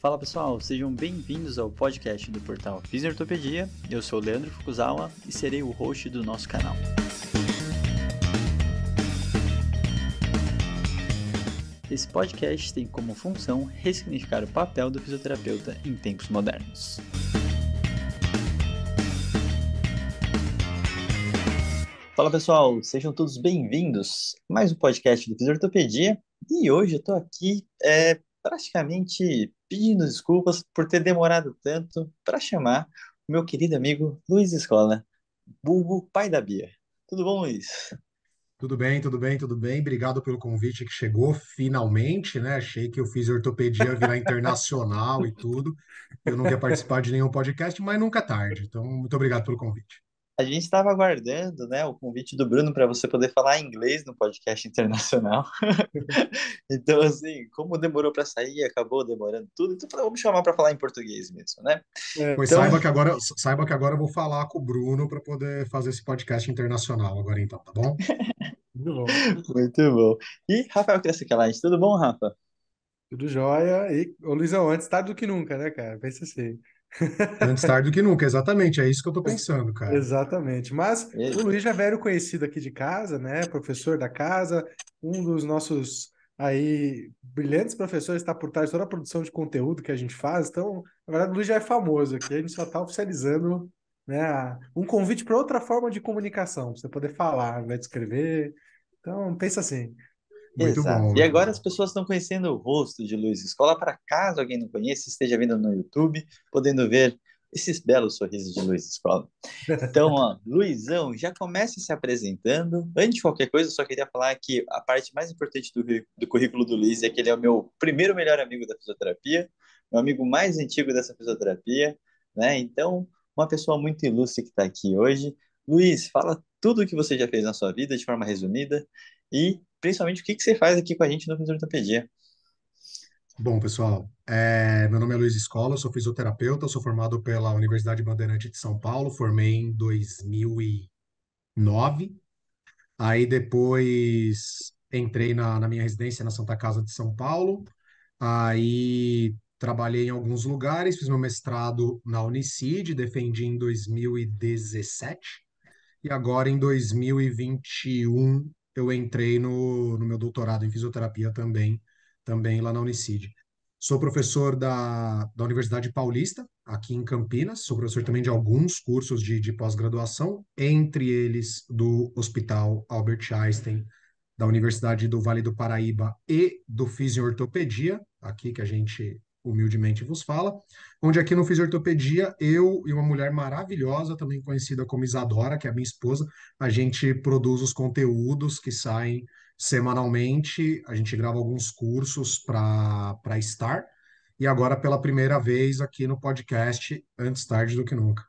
Fala pessoal, sejam bem-vindos ao podcast do portal Fisiortopedia. Eu sou o Leandro Fukuzawa e serei o host do nosso canal. Esse podcast tem como função ressignificar o papel do fisioterapeuta em tempos modernos. Fala pessoal, sejam todos bem-vindos a mais um podcast do Fisiortopedia. E hoje eu tô aqui praticamente pedindo desculpas por ter demorado tanto para chamar o meu querido amigo Luiz Escola, vulgo pai da Bia. Tudo bom, Luiz? Tudo bem, tudo bem, tudo bem. Obrigado pelo convite que chegou finalmente, né? Achei que eu fiz ortopedia virar internacional e tudo. Eu não ia participar de nenhum podcast, mas nunca é tarde. Então, muito obrigado pelo convite. A gente estava aguardando, né, o convite do Bruno para você poder falar inglês no podcast internacional. Então, assim, como demorou para sair, acabou demorando tudo. Então, eu falei, vamos chamar para falar em português mesmo, né? Pois Então, saiba que agora eu vou falar com o Bruno para poder fazer esse podcast internacional agora então, tá bom? Tudo bom. muito bom. E Rafael Crescicalante, tudo bom, Rafa? Tudo jóia. E, ô Luizão, antes tarde do que nunca, né, cara? Pensa assim. Antes tarde do que nunca, exatamente. É isso que eu tô pensando, cara. Exatamente. Mas o Luiz já é velho conhecido aqui de casa, né? Professor da casa, um dos nossos aí brilhantes professores, está por trás de toda a produção de conteúdo que a gente faz. Então, na verdade, o Luiz já é famoso aqui. A gente só está oficializando, né, um convite para outra forma de comunicação, para você poder falar, ao invés de escrever. Então, pensa assim. Muito Exato. bom, E muito agora as bom. pessoas estão conhecendo o rosto de Luiz Escola, para caso alguém não conheça, esteja vendo no YouTube, podendo ver esses belos sorrisos de Luiz Escola. Então, ó, Luizão, já começa se apresentando. Antes de qualquer coisa, eu só queria falar que a parte mais importante do currículo do Luiz é que ele é o meu primeiro melhor amigo da fisioterapia, meu amigo mais antigo dessa fisioterapia, né? Então, uma pessoa muito ilustre que está aqui hoje. Luiz, fala tudo o que você já fez na sua vida de forma resumida e, principalmente, o que que você faz aqui com a gente no Fisioterapia. Bom, pessoal, meu nome é Luiz Escola, eu sou fisioterapeuta, sou formado pela Universidade Bandeirante de São Paulo, formei em 2009. Aí depois entrei na minha residência na Santa Casa de São Paulo, aí trabalhei em alguns lugares, fiz meu mestrado na Unicid, defendi em 2017, e agora em 2021 eu entrei no meu doutorado em fisioterapia também lá na Unicid. Sou professor da Universidade Paulista, aqui em Campinas. Sou professor também de alguns cursos de pós-graduação, entre eles do Hospital Albert Einstein, da Universidade do Vale do Paraíba e do Fisiortopedia, aqui que a gente humildemente vos fala, onde aqui no Fisiortopedia, eu e uma mulher maravilhosa, também conhecida como Isadora, que é a minha esposa, a gente produz os conteúdos que saem semanalmente, a gente grava alguns cursos para Star, e agora pela primeira vez aqui no podcast, Antes Tarde do que Nunca.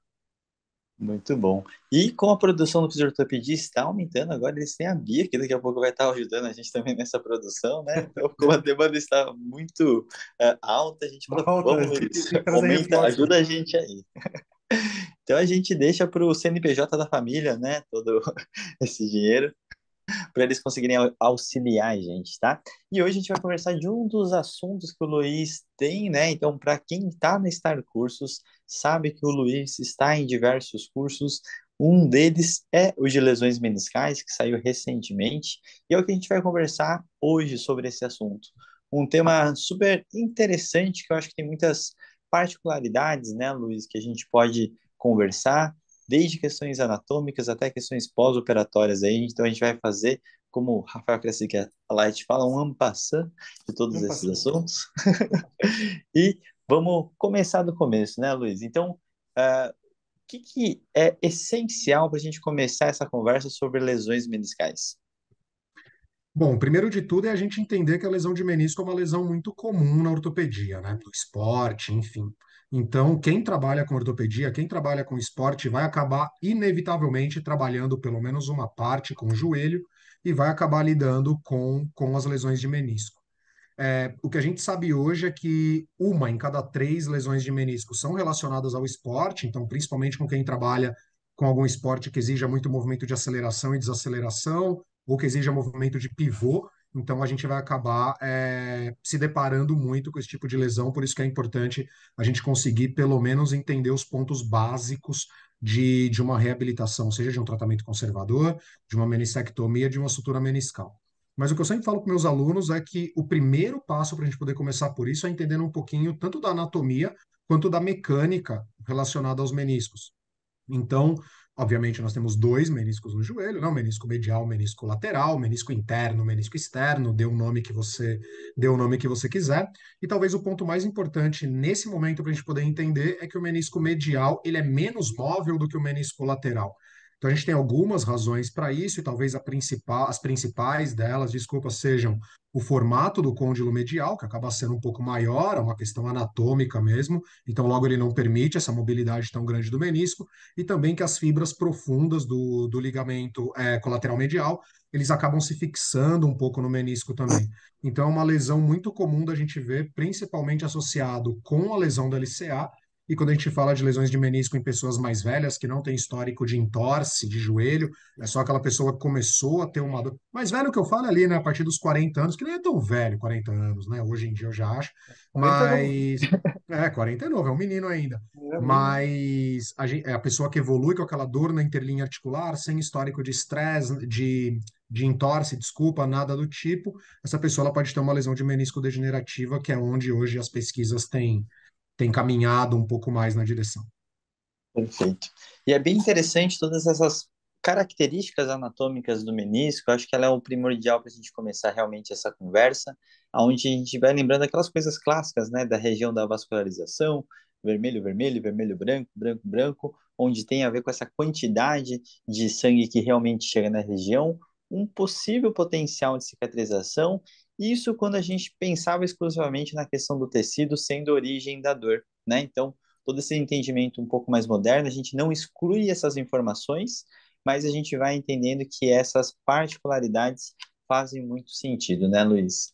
Muito bom. E com a produção do Fisioterapia está aumentando, agora eles têm a Bia, que daqui a pouco vai estar ajudando a gente também nessa produção, né? Então, como a demanda está muito alta, a gente falou, Falta, vamos, tem Luiz, que trazer aumenta, reforço. ajuda a gente aí. Então a gente deixa para o CNPJ da família, né? Todo esse dinheiro, para eles conseguirem auxiliar a gente, tá? E hoje a gente vai conversar de um dos assuntos que o Luiz tem, né? Então, para quem está na Star Cursos, sabe que o Luiz está em diversos cursos. Um deles é o de lesões meniscais, que saiu recentemente, e é o que a gente vai conversar hoje sobre esse assunto. Um tema super interessante, que eu acho que tem muitas particularidades, né, Luiz, que a gente pode conversar desde questões anatômicas até questões pós-operatórias aí. Então a gente vai fazer, como o Rafael Cresci Light fala, um ampassã de todos Não esses passou. assuntos. E vamos começar do começo, né, Luiz? Então, o que que é essencial para a gente começar essa conversa sobre lesões meniscais? Bom, primeiro de tudo é a gente entender que a lesão de menisco é uma lesão muito comum na ortopedia, né? No esporte, enfim. Então, quem trabalha com ortopedia, quem trabalha com esporte, vai acabar inevitavelmente trabalhando pelo menos uma parte com o joelho e vai acabar lidando com as lesões de menisco. O que a gente sabe hoje é que uma em cada três lesões de menisco são relacionadas ao esporte, então, principalmente com quem trabalha com algum esporte que exija muito movimento de aceleração e desaceleração, ou que exija movimento de pivô. então a gente vai acabar se deparando muito com esse tipo de lesão, por isso que é importante a gente conseguir pelo menos entender os pontos básicos de uma reabilitação, seja de um tratamento conservador, de uma menissectomia, de uma sutura meniscal. Mas o que eu sempre falo com meus alunos é que o primeiro passo para a gente poder começar por isso é entendendo um pouquinho tanto da anatomia quanto da mecânica relacionada aos meniscos. Então, obviamente, nós temos dois meniscos no joelho, né? O menisco medial, o menisco lateral, o menisco interno, o menisco externo, dê o nome que você quiser. E talvez o ponto mais importante nesse momento para a gente poder entender é que o menisco medial ele é menos móvel do que o menisco lateral. Então, a gente tem algumas razões para isso, e talvez as principais delas, desculpa, sejam o formato do côndilo medial, que acaba sendo um pouco maior, é uma questão anatômica mesmo, então logo ele não permite essa mobilidade tão grande do menisco, e também que as fibras profundas do ligamento colateral medial, eles acabam se fixando um pouco no menisco também. Então, é uma lesão muito comum da gente ver, principalmente associado com a lesão do LCA, e quando a gente fala de lesões de menisco em pessoas mais velhas, que não têm histórico de entorse de joelho, é só aquela pessoa que começou a ter uma dor. Mais velho que eu falo ali, né, a partir dos 40 anos, que nem é tão velho, 40 anos, né? Hoje em dia eu já acho. 40 não. Mas. 49, é um menino ainda. É mínimo. Mas a pessoa que evolui com aquela dor na interlinha articular, sem histórico de estresse, de entorse, desculpa, nada do tipo, essa pessoa ela pode ter uma lesão de menisco degenerativa, que é onde hoje as pesquisas têm caminhado um pouco mais na direção. Perfeito. E é bem interessante todas essas características anatômicas do menisco. Eu acho que ela é o primordial para a gente começar realmente essa conversa, onde a gente vai lembrando aquelas coisas clássicas, né, da região da vascularização, vermelho, vermelho, vermelho, branco, branco, branco, onde tem a ver com essa quantidade de sangue que realmente chega na região, um possível potencial de cicatrização. Isso quando a gente pensava exclusivamente na questão do tecido sendo a origem da dor, né? Então, todo esse entendimento um pouco mais moderno, a gente não exclui essas informações, mas a gente vai entendendo que essas particularidades fazem muito sentido, né, Luiz?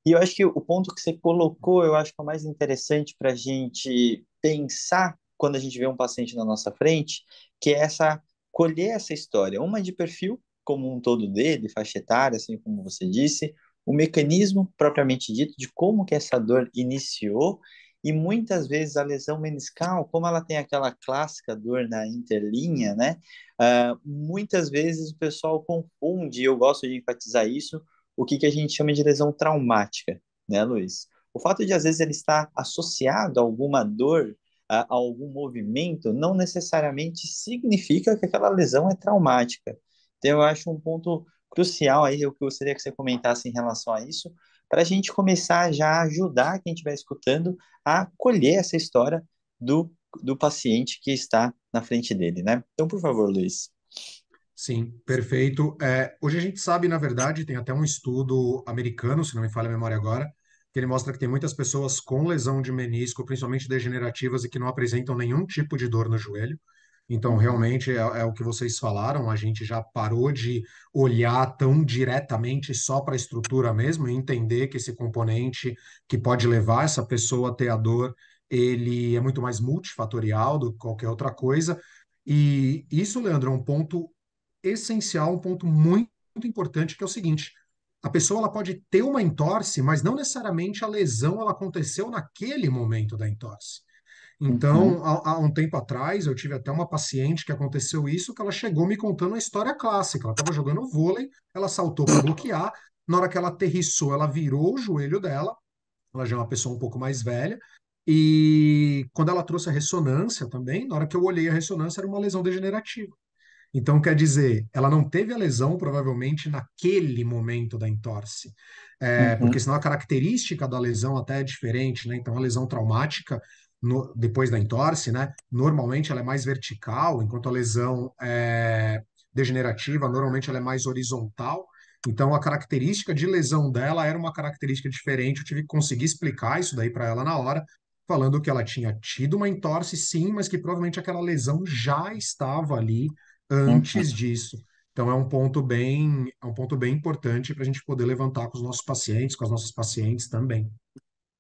E eu acho que o ponto que você colocou, eu acho que é o mais interessante para a gente pensar quando a gente vê um paciente na nossa frente, que é essa colher essa história, uma de perfil como um todo dele, faixa etária, assim como você disse, o mecanismo propriamente dito de como que essa dor iniciou e muitas vezes a lesão meniscal, como ela tem aquela clássica dor na interlinha, né? Muitas vezes o pessoal confunde, e eu gosto de enfatizar isso, o que a gente chama de lesão traumática, né, Luiz? O fato de, às vezes, ele estar associado a alguma dor, a algum movimento, não necessariamente significa que aquela lesão é traumática. Então, eu acho um ponto crucial aí, eu gostaria que você comentasse em relação a isso, para a gente começar já a ajudar quem estiver escutando a colher essa história do paciente que está na frente dele, né? Então, por favor, Luiz. Sim, perfeito. Hoje a gente sabe, na verdade, tem até um estudo americano, se não me falha a memória agora, que ele mostra que tem muitas pessoas com lesão de menisco, principalmente degenerativas, e que não apresentam nenhum tipo de dor no joelho. Então, Uhum, realmente é o que vocês falaram, a gente já parou de olhar tão diretamente só para a estrutura mesmo e entender que esse componente que pode levar essa pessoa a ter a dor, ele é muito mais multifatorial do que qualquer outra coisa. E isso, Leandro, é um ponto essencial, um ponto muito importante, que é o seguinte: a pessoa ela pode ter uma entorse, mas não necessariamente a lesão ela aconteceu naquele momento da entorse. uhum, Então, há um tempo atrás, eu tive até uma paciente que aconteceu isso, que ela chegou me contando a história clássica. Ela estava jogando vôlei, ela saltou para bloquear, na hora que ela aterrissou, ela virou o joelho dela, ela já é uma pessoa um pouco mais velha, e quando ela trouxe a ressonância também, na hora que eu olhei a ressonância, era uma lesão degenerativa. Então, quer dizer, ela não teve a lesão provavelmente naquele momento da entorse. Porque uhum, senão a característica da lesão até é diferente, né? Então, a lesão traumática, depois da entorse, né? Normalmente ela é mais vertical, enquanto a lesão degenerativa, normalmente ela é mais horizontal. Então, a característica de lesão dela era uma característica diferente. Eu tive que conseguir explicar isso daí para ela na hora, falando que ela tinha tido uma entorse, sim, mas que provavelmente aquela lesão já estava ali uhum. antes disso. Então é um ponto bem importante para a gente poder levantar com os nossos pacientes, com as nossas pacientes também.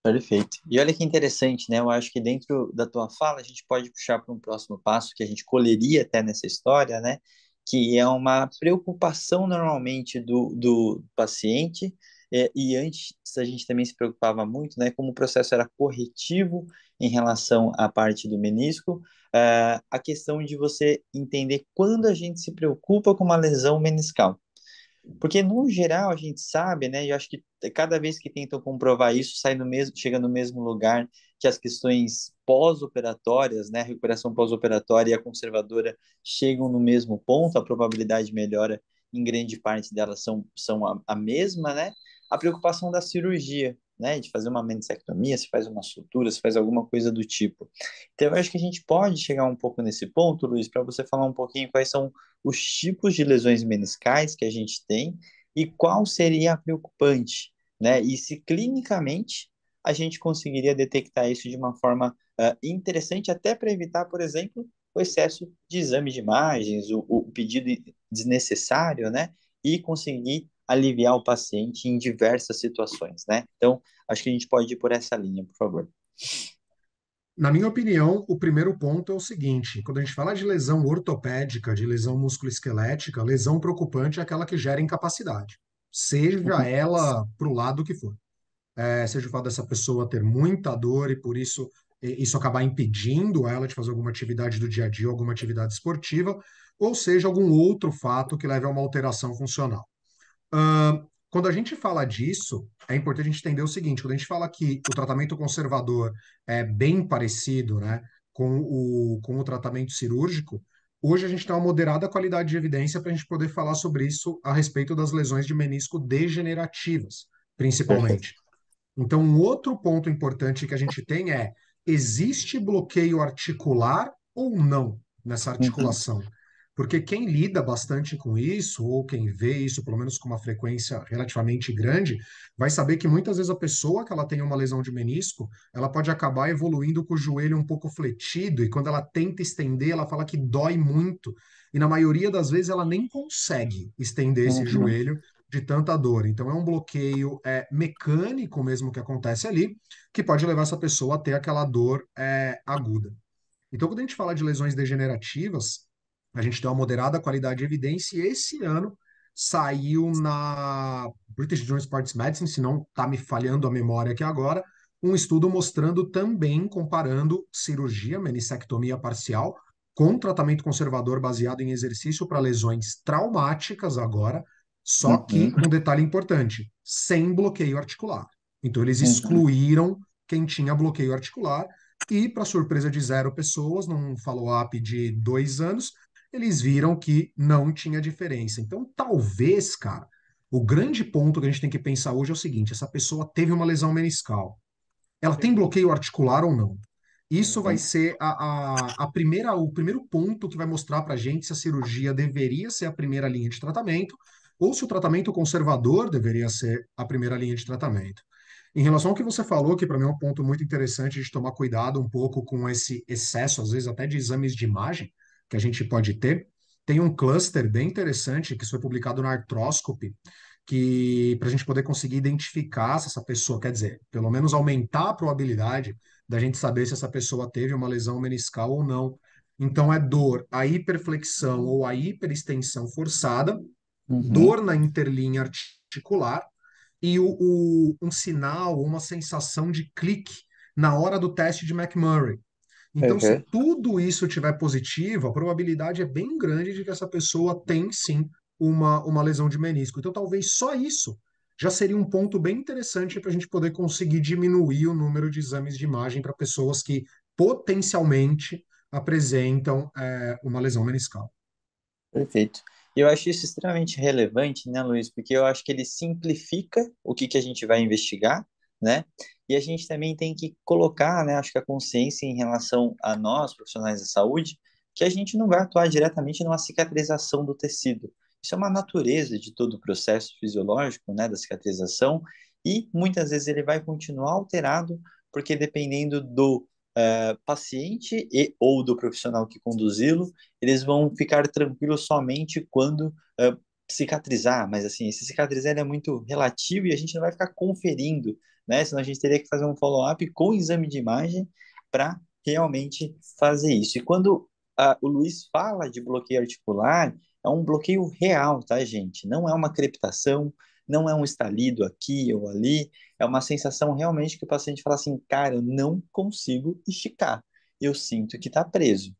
Perfeito. E olha que interessante, né? Eu acho que dentro da tua fala a gente pode puxar para um próximo passo que a gente colheria até nessa história, né? Que é uma preocupação normalmente do paciente e antes a gente também se preocupava muito, né, como o processo era corretivo em relação à parte do menisco, a questão de você entender quando a gente se preocupa com uma lesão meniscal. Porque, no geral, a gente sabe, né? E eu acho que cada vez que tentam comprovar isso, sai no mesmo, chega no mesmo lugar que as questões pós-operatórias, né? A recuperação pós-operatória e a conservadora chegam no mesmo ponto, a probabilidade de melhora em grande parte delas são a mesma, né? A preocupação da cirurgia, né? De fazer uma meniscectomia, se faz uma sutura, se faz alguma coisa do tipo. Então, eu acho que a gente pode chegar um pouco nesse ponto, Luiz, para você falar um pouquinho quais são os tipos de lesões meniscais que a gente tem e qual seria a preocupante, né? E se clinicamente a gente conseguiria detectar isso de uma forma interessante, até para evitar, por exemplo, o excesso de exame de imagens, o pedido desnecessário, né? E conseguir aliviar o paciente em diversas situações, né? Então, acho que a gente pode ir por essa linha, por favor. Na minha opinião, o primeiro ponto é o seguinte: quando a gente fala de lesão ortopédica, de lesão musculoesquelética, lesão preocupante é aquela que gera incapacidade, seja Uhum, ela para o lado que for. Seja o fato dessa pessoa ter muita dor e por isso isso acabar impedindo ela de fazer alguma atividade do dia a dia, alguma atividade esportiva, ou seja, algum outro fato que leve a uma alteração funcional. Quando a gente fala disso, é importante a gente entender o seguinte: quando a gente fala que o tratamento conservador é bem parecido, né, com o tratamento cirúrgico, hoje a gente tem uma moderada qualidade de evidência para a gente poder falar sobre isso a respeito das lesões de menisco degenerativas, perfeito. principalmente. Então, um outro ponto importante que a gente tem é: existe bloqueio articular ou não nessa Uhum, articulação? Porque quem lida bastante com isso, ou quem vê isso, pelo menos com uma frequência relativamente grande, vai saber que muitas vezes a pessoa que ela tem uma lesão de menisco, ela pode acabar evoluindo com o joelho um pouco fletido, e quando ela tenta estender, ela fala que dói muito. E na maioria das vezes ela nem consegue estender esse uhum, joelho de tanta dor. Então é um bloqueio mecânico mesmo que acontece ali, que pode levar essa pessoa a ter aquela dor aguda. Então, quando a gente fala de lesões degenerativas, a gente tem uma moderada qualidade de evidência, e esse ano saiu na British Joint Sports Medicine, se não está me falhando a memória aqui agora, um estudo mostrando também, comparando cirurgia, menissectomia parcial, com tratamento conservador baseado em exercício para lesões traumáticas agora, só que uhum, um detalhe importante, sem bloqueio articular. Então, eles uhum. excluíram quem tinha bloqueio articular e, para surpresa de zero pessoas, num follow-up de 2 anos, eles viram que não tinha diferença. Então, talvez, cara, o grande ponto que a gente tem que pensar hoje é o seguinte: essa pessoa teve uma lesão meniscal. Ela tem bloqueio articular ou não? Isso vai Uhum. ser o primeiro ponto que vai mostrar para a gente se a cirurgia deveria ser a primeira linha de tratamento ou se o tratamento conservador deveria ser a primeira linha de tratamento. Em relação ao que você falou, que para mim é um ponto muito interessante de tomar cuidado um pouco com esse excesso, às vezes até de exames de imagem que a gente pode ter, tem um cluster bem interessante que foi publicado na Arthroscopy, que para a gente poder conseguir identificar se essa pessoa, quer dizer, pelo menos aumentar a probabilidade da gente saber se essa pessoa teve uma lesão meniscal ou não. Então é dor, a hiperflexão ou a hiperextensão forçada, Uhum, dor na interlinha articular e um sinal, uma sensação de clique na hora do teste de McMurray. Então, se uhum. tudo isso tiver positivo, a probabilidade é bem grande de que essa pessoa tem sim uma lesão de menisco. Então, talvez só isso já seria um ponto bem interessante para a gente poder conseguir diminuir o número de exames de imagem para pessoas que potencialmente apresentam uma lesão meniscal. Perfeito. E eu acho isso extremamente relevante, né, Luiz? Porque eu acho que ele simplifica o que a gente vai investigar, né? E a gente também tem que colocar, né, acho que a consciência em relação a nós, profissionais da saúde, que a gente não vai atuar diretamente numa cicatrização do tecido. Isso é uma natureza de todo o processo fisiológico, né, da cicatrização, e muitas vezes ele vai continuar alterado, porque dependendo do paciente e ou do profissional que conduzi-lo, eles vão ficar tranquilos somente quando cicatrizar, mas assim, esse cicatrizar ele é muito relativo e a gente não vai ficar conferindo, né? Senão a gente teria que fazer um follow-up com exame de imagem para realmente fazer isso. E quando o Luiz fala de bloqueio articular, é um bloqueio real, tá, gente? Não é uma crepitação, não é um estalido aqui ou ali, é uma sensação realmente que o paciente fala assim, cara, eu não consigo esticar, eu sinto que está preso.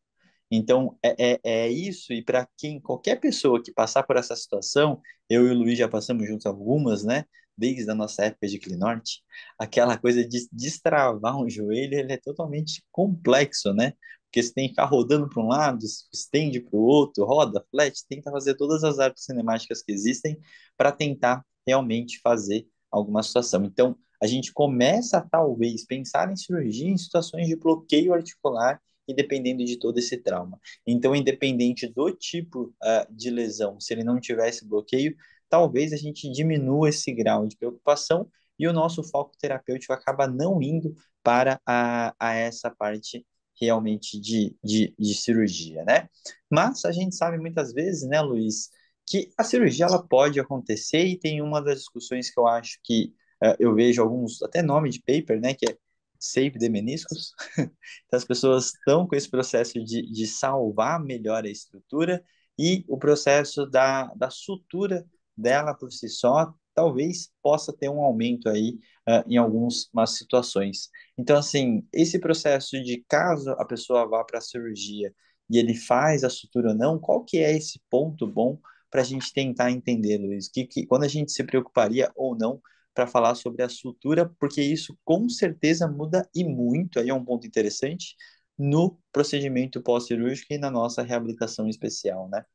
Então, é isso, e para quem, qualquer pessoa que passar por essa situação, eu e o Luiz já passamos juntos algumas, né? Desde a nossa época de Clinorte, aquela coisa de destravar um joelho, ele é totalmente complexo, né? Porque você tem que ficar rodando para um lado, estende para o outro, roda, flat, tenta fazer todas as artes cinemáticas que existem para tentar realmente fazer alguma situação. Então, a gente começa a talvez pensar em cirurgia em situações de bloqueio articular e dependendo de todo esse trauma. Então, independente do tipo de lesão, se ele não tivesse bloqueio, talvez a gente diminua esse grau de preocupação e o nosso foco terapêutico acaba não indo para a essa parte realmente de cirurgia, né? Mas a gente sabe muitas vezes, né, Luiz, que a cirurgia ela pode acontecer e tem uma das discussões que eu acho que eu vejo alguns, até nome de paper, né, que é Save the Meniscus. Então, as pessoas estão com esse processo de salvar melhor a estrutura e o processo da sutura dela por si só talvez possa ter um aumento aí em algumas situações. Então, assim, esse processo de caso a pessoa vá para a cirurgia e ele faz a sutura ou não, qual que é esse ponto bom para a gente tentar entender, Luiz? Quando a gente se preocuparia ou não para falar sobre a sutura, porque isso com certeza muda e muito, aí é um ponto interessante, no procedimento pós-cirúrgico e na nossa reabilitação especial, né?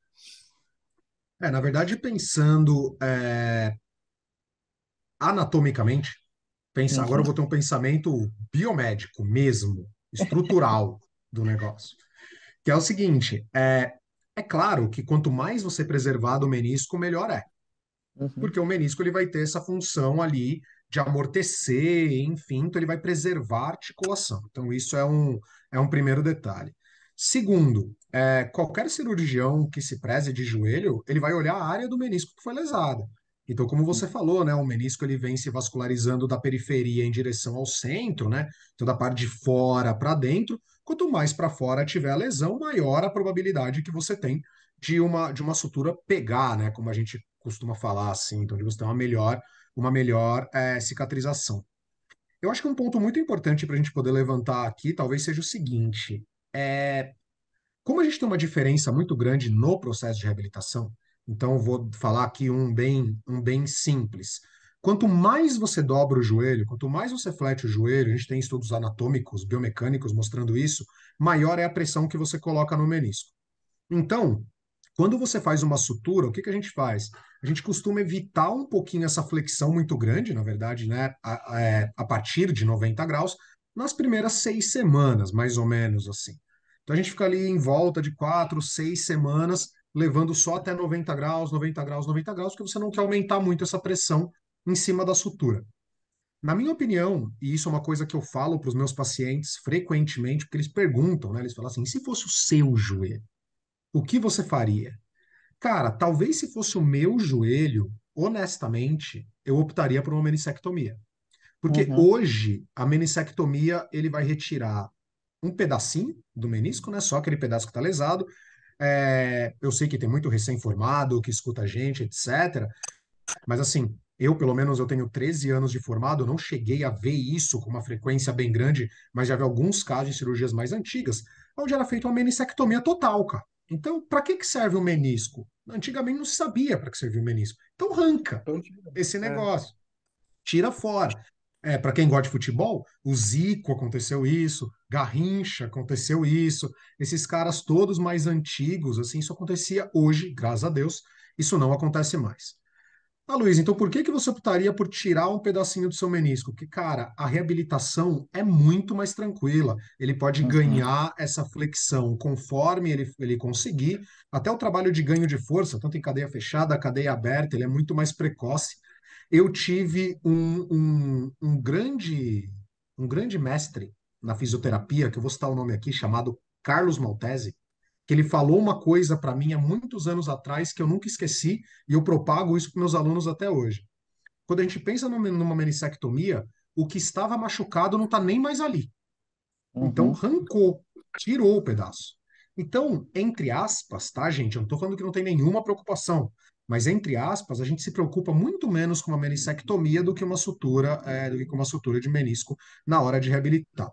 Na verdade, pensando anatomicamente, agora eu Uhum, vou ter um pensamento biomédico mesmo, estrutural do negócio. Que é o seguinte, é claro que quanto mais você preservar do menisco, melhor é. uhum, Porque o menisco ele vai ter essa função ali de amortecer, enfim, então ele vai preservar a articulação. Então isso é um primeiro detalhe. Segundo, qualquer cirurgião que se preze de joelho, ele vai olhar a área do menisco que foi lesada. Então, como você falou, né, o menisco ele vem se vascularizando da periferia em direção ao centro, né? Então, da parte de fora para dentro. Quanto mais para fora tiver a lesão, maior a probabilidade que você tem de uma sutura pegar, né? Como a gente costuma falar assim, então de você ter uma melhor cicatrização. Eu acho que um ponto muito importante para a gente poder levantar aqui talvez seja o seguinte: como a gente tem uma diferença muito grande no processo de reabilitação, então eu vou falar aqui um bem simples. Quanto mais você dobra o joelho, quanto mais você flete o joelho, a gente tem estudos anatômicos, biomecânicos mostrando isso, maior é a pressão que você coloca no menisco. Então, quando você faz uma sutura, o que que a gente faz? A gente costuma evitar um pouquinho essa flexão muito grande, na verdade, né? A partir de 90 graus, nas primeiras 6 semanas, mais ou menos assim. Então a gente fica ali em volta de 4, 6 semanas, levando só até 90 graus, 90 graus, 90 graus, porque você não quer aumentar muito essa pressão em cima da sutura. Na minha opinião, e isso é uma coisa que eu falo para os meus pacientes frequentemente, porque eles perguntam, né? Eles falam assim: e se fosse o seu joelho? O que você faria? Cara, talvez se fosse o meu joelho, honestamente, eu optaria por uma menissectomia. Porque uhum, hoje a menissectomia ele vai retirar um pedacinho do menisco, né? Só aquele pedaço que está lesado. Eu sei que tem muito recém-formado que escuta a gente, etc. Mas assim, eu pelo menos eu tenho 13 anos de formado, eu não cheguei a ver isso com uma frequência bem grande, mas já vi alguns casos de cirurgias mais antigas, onde era feita uma menissectomia total, cara. Então, para que que serve o menisco? Antigamente não se sabia para que servia o menisco. Então, arranca Então, tipo, esse é. negócio, tira fora. Para quem gosta de futebol, o Zico aconteceu isso, Garrincha aconteceu isso, esses caras todos mais antigos, assim, isso acontecia hoje, graças a Deus, isso não acontece mais. Ah, Luiz, então por que que você optaria por tirar um pedacinho do seu menisco? Porque, cara, a reabilitação é muito mais tranquila. Ele pode uhum. ganhar essa flexão conforme ele conseguir. Até o trabalho de ganho de força, tanto em cadeia fechada, cadeia aberta, ele é muito mais precoce. Eu tive um grande mestre na fisioterapia, que eu vou citar o nome aqui, chamado Carlos Maltese, que ele falou uma coisa para mim há muitos anos atrás que eu nunca esqueci e eu propago isso para meus alunos até hoje. Quando a gente pensa numa menissectomia, o que estava machucado não está nem mais ali. Então, Uhum, arrancou, tirou o pedaço. Então, entre aspas, tá, gente? Eu não estou falando que não tem nenhuma preocupação, Mas, entre aspas, a gente se preocupa muito menos com uma menissectomia do que com uma sutura de menisco na hora de reabilitar.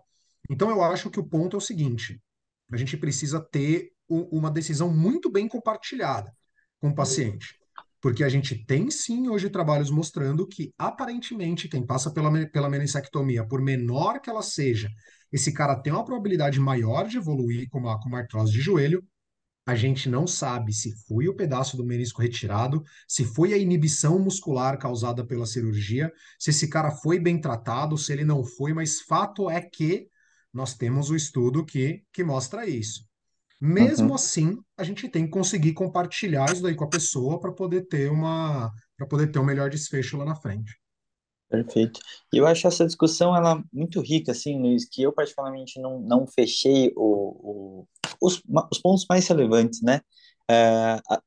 Então, eu acho que o ponto é o seguinte: a gente precisa ter uma decisão muito bem compartilhada com o paciente. Porque a gente tem sim hoje trabalhos mostrando que, aparentemente, quem passa pela menissectomia, por menor que ela seja, esse cara tem uma probabilidade maior de evoluir com uma artrose de joelho. A gente não sabe se foi o pedaço do menisco retirado, se foi a inibição muscular causada pela cirurgia, se esse cara foi bem tratado, se ele não foi, mas fato é que nós temos o estudo que mostra isso. Mesmo Uhum. assim, a gente tem que conseguir compartilhar isso daí com a pessoa para poder ter um melhor desfecho lá na frente. Perfeito. E eu acho essa discussão ela muito rica, assim, Luiz, que eu particularmente não fechei os pontos mais relevantes, né?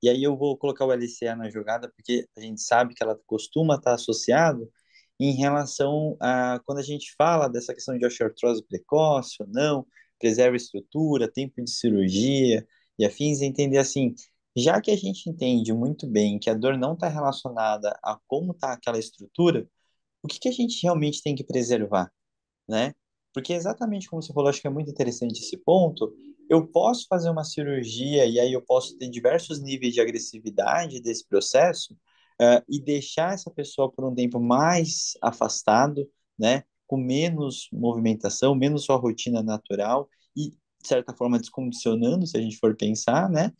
E aí eu vou colocar o LCA na jogada, porque a gente sabe que ela costuma estar associado em relação a quando a gente fala dessa questão de osteoartrose precoce ou não, preserva a estrutura, tempo de cirurgia e afins, entender assim, já que a gente entende muito bem que a dor não está relacionada a como está aquela estrutura, o que que a gente realmente tem que preservar, né? Porque exatamente como você falou, acho que é muito interessante esse ponto. Eu posso fazer uma cirurgia e aí eu posso ter diversos níveis de agressividade desse processo, e deixar essa pessoa por um tempo mais afastado, né? Com menos movimentação, menos sua rotina natural e, de certa forma, descondicionando, se a gente for pensar, né?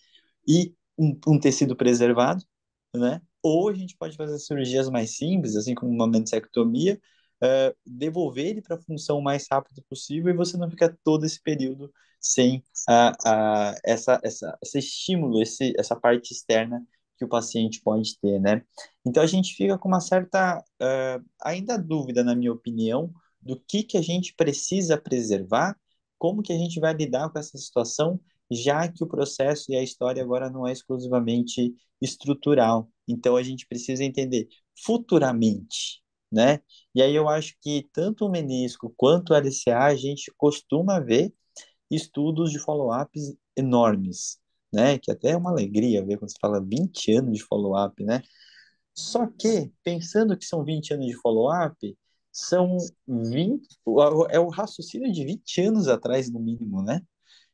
E um tecido preservado, né? Ou a gente pode fazer cirurgias mais simples, assim como uma meningectomia, devolver ele para a função o mais rápido possível e você não fica todo esse período sem esse estímulo, essa parte externa que o paciente pode ter, né? Então a gente fica com uma certa ainda dúvida, na minha opinião, do que a gente precisa preservar, como que a gente vai lidar com essa situação, já que o processo e a história agora não é exclusivamente estrutural. Então a gente precisa entender futuramente, né? E aí eu acho que tanto o menisco quanto o LCA a gente costuma ver estudos de follow-ups enormes, né? Que até é uma alegria ver quando você fala 20 anos de follow-up, né? Só que, pensando que são 20 anos de follow-up, são 20, é o raciocínio de 20 anos atrás, no mínimo, né?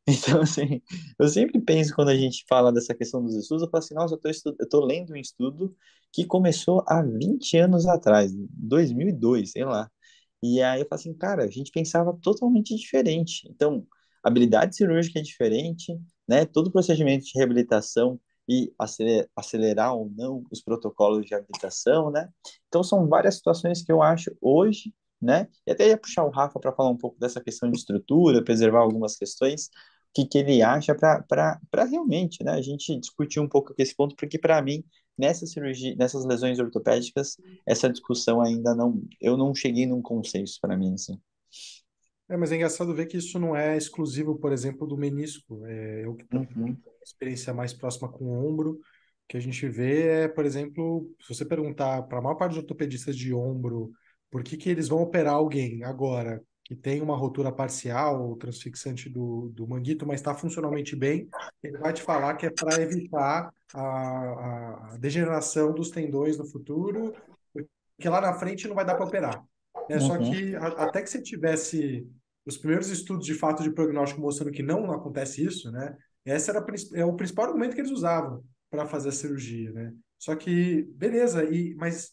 Então, assim, eu sempre penso quando a gente fala dessa questão dos estudos, eu falo assim, nossa, eu tô lendo um estudo que começou há 20 anos atrás, 2002, sei lá. E aí eu falo assim, cara, a gente pensava totalmente diferente. Então, a habilidade cirúrgica é diferente, né? Todo o procedimento de reabilitação e acelerar ou não os protocolos de habilitação, né? Então, são várias situações que eu acho hoje, né? E até ia puxar o Rafa para falar um pouco dessa questão de estrutura, preservar algumas questões, que ele acha para realmente, né? A gente discutir um pouco esse ponto, porque para mim, nessa cirurgia, nessas lesões ortopédicas, essa discussão ainda não, eu não cheguei num consenso para mim, assim. Mas é engraçado ver que isso não é exclusivo, por exemplo, do menisco. Eu que tenho Uhum, uma experiência mais próxima com o ombro, o que a gente vê é, por exemplo, se você perguntar para a maior parte dos ortopedistas de ombro por que eles vão operar alguém agora que tem uma rotura parcial ou transfixante do manguito, mas está funcionalmente bem, ele vai te falar que é para evitar a degeneração dos tendões no futuro, porque lá na frente não vai dar para operar. Só uhum, que até que você tivesse os primeiros estudos de fato de prognóstico mostrando que não acontece isso, né? Esse era o principal argumento que eles usavam para fazer a cirurgia, né? Só que, beleza, mas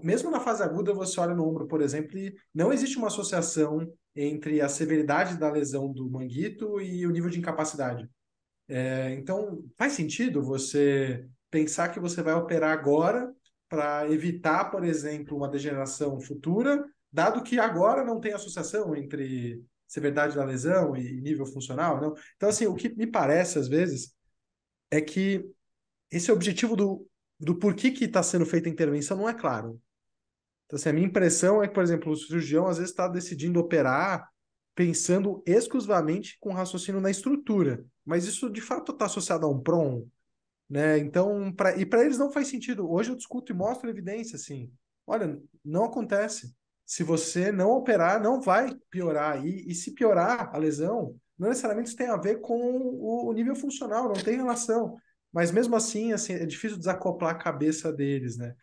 mesmo na fase aguda, você olha no ombro, por exemplo, e não existe uma associação entre a severidade da lesão do manguito e o nível de incapacidade. Então, faz sentido você pensar que você vai operar agora para evitar, por exemplo, uma degeneração futura, dado que agora não tem associação entre severidade da lesão e nível funcional, não? Então, assim, o que me parece, às vezes, é que esse objetivo do porquê que está sendo feita a intervenção não é claro. Então, assim, a minha impressão é que, por exemplo, o cirurgião às vezes está decidindo operar pensando exclusivamente com raciocínio na estrutura, mas isso de fato está associado a um PROM, né? Então, para eles não faz sentido. Hoje eu discuto e mostro evidência, assim, olha, não acontece. Se você não operar, não vai piorar. E se piorar a lesão, não necessariamente isso tem a ver com o nível funcional, não tem relação. mas mesmo assim, é difícil desacoplar a cabeça deles, né?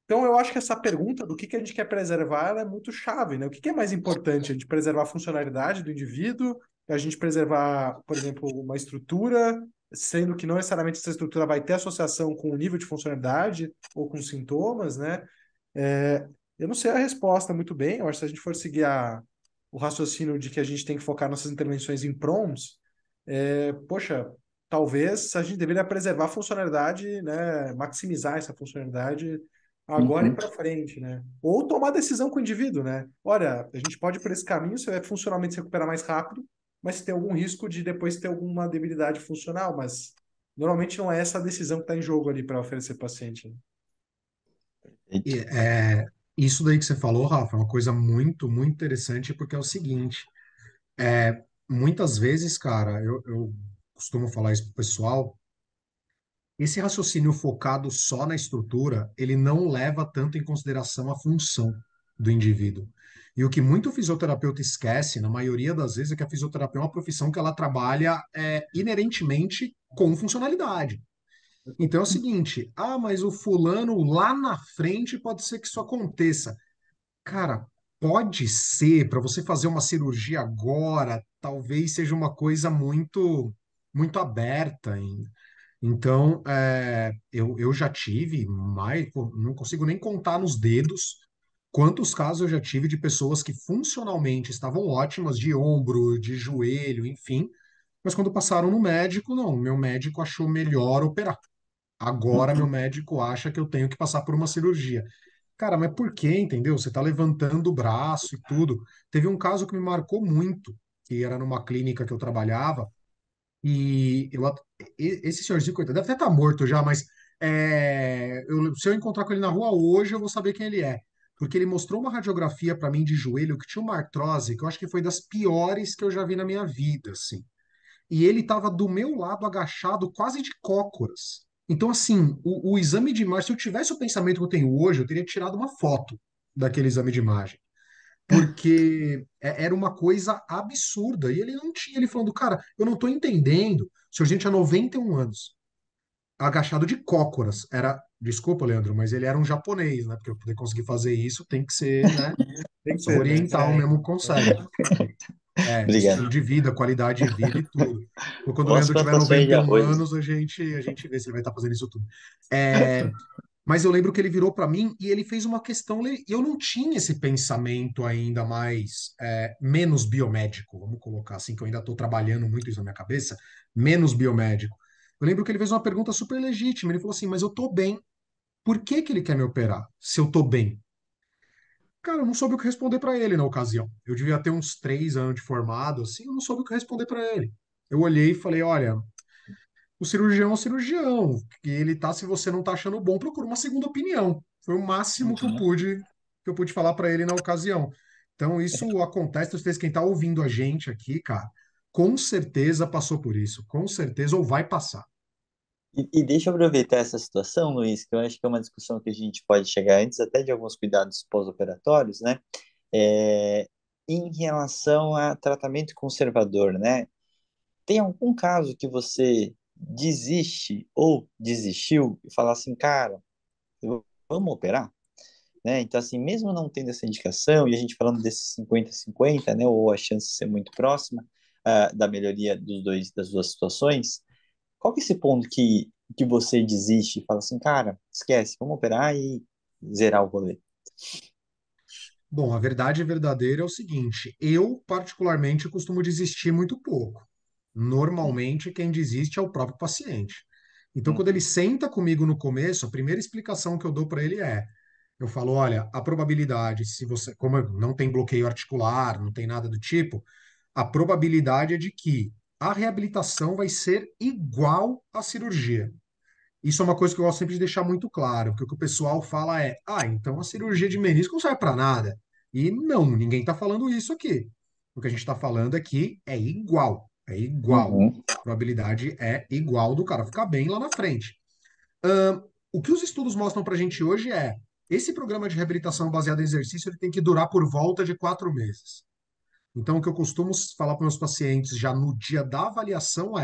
Então, eu acho que essa pergunta do que a gente quer preservar, ela é muito chave, né? O que é mais importante? A gente preservar a funcionalidade do indivíduo, a gente preservar, por exemplo, uma estrutura, sendo que não necessariamente essa estrutura vai ter associação com o nível de funcionalidade ou com sintomas, né? É, eu não sei a resposta muito bem, eu acho que se a gente for seguir o raciocínio de que a gente tem que focar nossas intervenções em PROMs, poxa, talvez a gente deveria preservar a funcionalidade, né? Maximizar essa funcionalidade agora e Uhum. para frente, né? Ou tomar decisão com o indivíduo, né? Olha, a gente pode ir por esse caminho, você vai funcionalmente se recuperar mais rápido, mas tem algum risco de depois ter alguma debilidade funcional, mas normalmente não é essa a decisão que está em jogo ali para oferecer paciente, né? E, é, isso daí que você falou, Rafa, é uma coisa muito, muito interessante, porque é o seguinte, muitas vezes, cara, eu costumo falar isso pro pessoal, esse raciocínio focado só na estrutura, ele não leva tanto em consideração a função do indivíduo. E o que muito fisioterapeuta esquece, na maioria das vezes, é que a fisioterapia é uma profissão que ela trabalha inerentemente com funcionalidade. Então é o seguinte, mas o fulano lá na frente pode ser que isso aconteça. Cara, pode ser, para você fazer uma cirurgia agora, talvez seja uma coisa muito, muito aberta ainda. Então, eu já tive mais, pô, não consigo nem contar nos dedos quantos casos eu já tive de pessoas que funcionalmente estavam ótimas, de ombro, de joelho, enfim, mas quando passaram no médico, não, meu médico achou melhor operar. Agora meu Uhum. médico acha que eu tenho que passar por uma cirurgia. Cara, mas por quê, entendeu? Você tá levantando o braço e tudo. Teve um caso que me marcou muito, que era numa clínica que eu trabalhava, e esse senhorzinho, coitado, deve até estar morto já, mas se eu encontrar com ele na rua hoje, eu vou saber quem ele é. Porque ele mostrou uma radiografia para mim de joelho que tinha uma artrose, que eu acho que foi das piores que eu já vi na minha vida, assim. E ele estava do meu lado, agachado, quase de cócoras. Então, assim, o exame de imagem, se eu tivesse o pensamento que eu tenho hoje, eu teria tirado uma foto daquele exame de imagem. Porque era uma coisa absurda. E ele não tinha, ele falando, cara, eu não tô entendendo. O senhor gente tinha 91 anos, agachado de cócoras. Desculpa, Leandro, mas ele era um japonês, né? Porque eu poder conseguir fazer isso tem que ser, né? Tem que Só ser, né? oriental mesmo consegue. Estilo Obrigado. de vida, qualidade de vida e tudo. Ou quando o Boas Leandro tiver plantações de 91 arroz. anos, a gente vê se ele vai estar fazendo isso tudo. É, mas eu lembro que ele virou para mim e ele fez uma questão. E eu não tinha esse pensamento ainda mais, menos biomédico, vamos colocar assim, que eu ainda estou trabalhando muito isso na minha cabeça, menos biomédico. Eu lembro que ele fez uma pergunta super legítima. Ele falou assim: Mas eu tô bem. Por que que ele quer me operar se eu tô bem? Cara, eu não soube o que responder para ele na ocasião. Eu devia ter uns 3 anos de formado, assim, eu não soube o que responder para ele. Eu olhei e falei: Olha, o cirurgião é um cirurgião, que ele tá, se você não tá achando bom, procura uma segunda opinião. Foi o máximo Uhum. que eu pude falar para ele na ocasião. Então, isso acontece, vocês, quem tá ouvindo a gente aqui, cara, com certeza passou por isso, com certeza, ou vai passar. E deixa eu aproveitar essa situação, Luiz, que eu acho que é uma discussão que a gente pode chegar antes até de alguns cuidados pós-operatórios, né? É, em relação a tratamento conservador, né? Tem algum caso que você desiste ou desistiu e fala assim, cara, vamos operar? Né? Então, assim, mesmo não tendo essa indicação, e a gente falando desses 50-50, né, ou a chance de ser muito próxima da melhoria das duas situações, qual que é esse ponto que você desiste e fala assim, cara, esquece, vamos operar e zerar o rolê? Bom, a verdade verdadeira é o seguinte: eu, particularmente, costumo desistir muito pouco. Normalmente, quem desiste é o próprio paciente. Então, quando ele Uhum, senta comigo no começo, a primeira explicação que eu dou para ele eu falo, olha, a probabilidade, se você, como não tem bloqueio articular, não tem nada do tipo, a probabilidade é de que a reabilitação vai ser igual à cirurgia. Isso é uma coisa que eu gosto sempre de deixar muito claro, porque o que o pessoal fala então a cirurgia de menisco não serve para nada. E não, ninguém está falando isso aqui. O que a gente está falando aqui é igual, é igual. uhum. A probabilidade é igual do cara ficar bem lá na frente. O que os estudos mostram para a gente hoje esse programa de reabilitação baseado em exercício ele tem que durar por volta de 4 meses. Então, o que eu costumo falar para meus pacientes já no dia da avaliação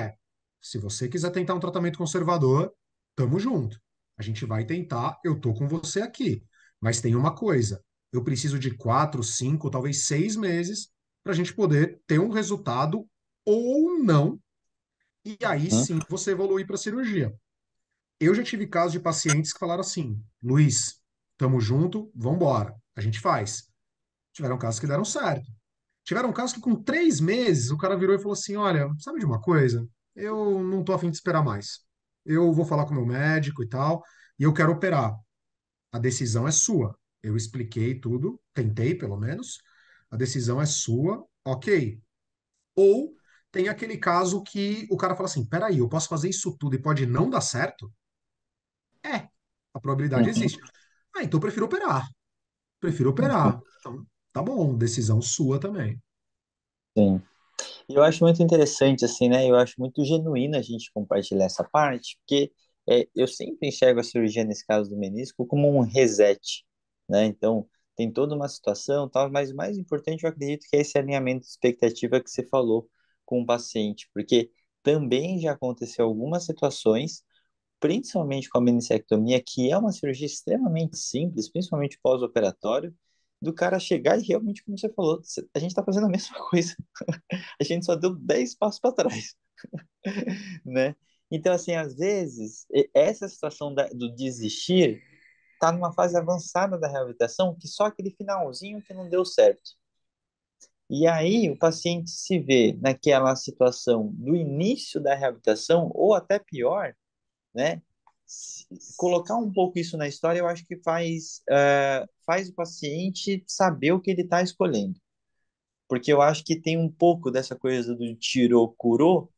Se você quiser tentar um tratamento conservador, tamo junto. A gente vai tentar, eu tô com você aqui. Mas tem uma coisa, eu preciso de 4, 5, talvez 6 meses para a gente poder ter um resultado ou não, e aí Uhum, sim você evoluir para cirurgia. Eu já tive casos de pacientes que falaram assim: Luiz, tamo junto, vambora, a gente faz. Tiveram casos que deram certo. Tiveram casos que com 3 meses o cara virou e falou assim: olha, sabe de uma coisa? Eu não tô afim de esperar mais. Eu vou falar com o meu médico e tal, e eu quero operar. A decisão é sua. Eu expliquei tudo, tentei pelo menos. A decisão é sua, ok. Ou tem aquele caso que o cara fala assim: peraí, eu posso fazer isso tudo e pode não dar certo? É, a probabilidade uhum, existe. Ah, então eu prefiro operar. Prefiro operar. Então, tá bom, decisão sua também. sim. E eu acho muito interessante, assim, né? Eu acho muito genuíno a gente compartilhar essa parte, porque eu sempre enxergo a cirurgia, nesse caso do menisco, como um reset, né? Então, tem toda uma situação, tal, mas o mais importante, eu acredito que é esse alinhamento de expectativa que você falou com o paciente, porque também já aconteceu algumas situações, principalmente com a meniscectomia, que é uma cirurgia extremamente simples, principalmente pós-operatório, do cara chegar e realmente, como você falou, a gente está fazendo a mesma coisa, a gente só deu 10 passos para trás, né? Então, assim, às vezes, essa situação do desistir está numa fase avançada da reabilitação, que só aquele finalzinho que não deu certo. E aí o paciente se vê naquela situação do início da reabilitação, ou até pior, né? Colocar um pouco isso na história, eu acho que faz o paciente saber o que ele está escolhendo. Porque eu acho que tem um pouco dessa coisa do tirou, curou,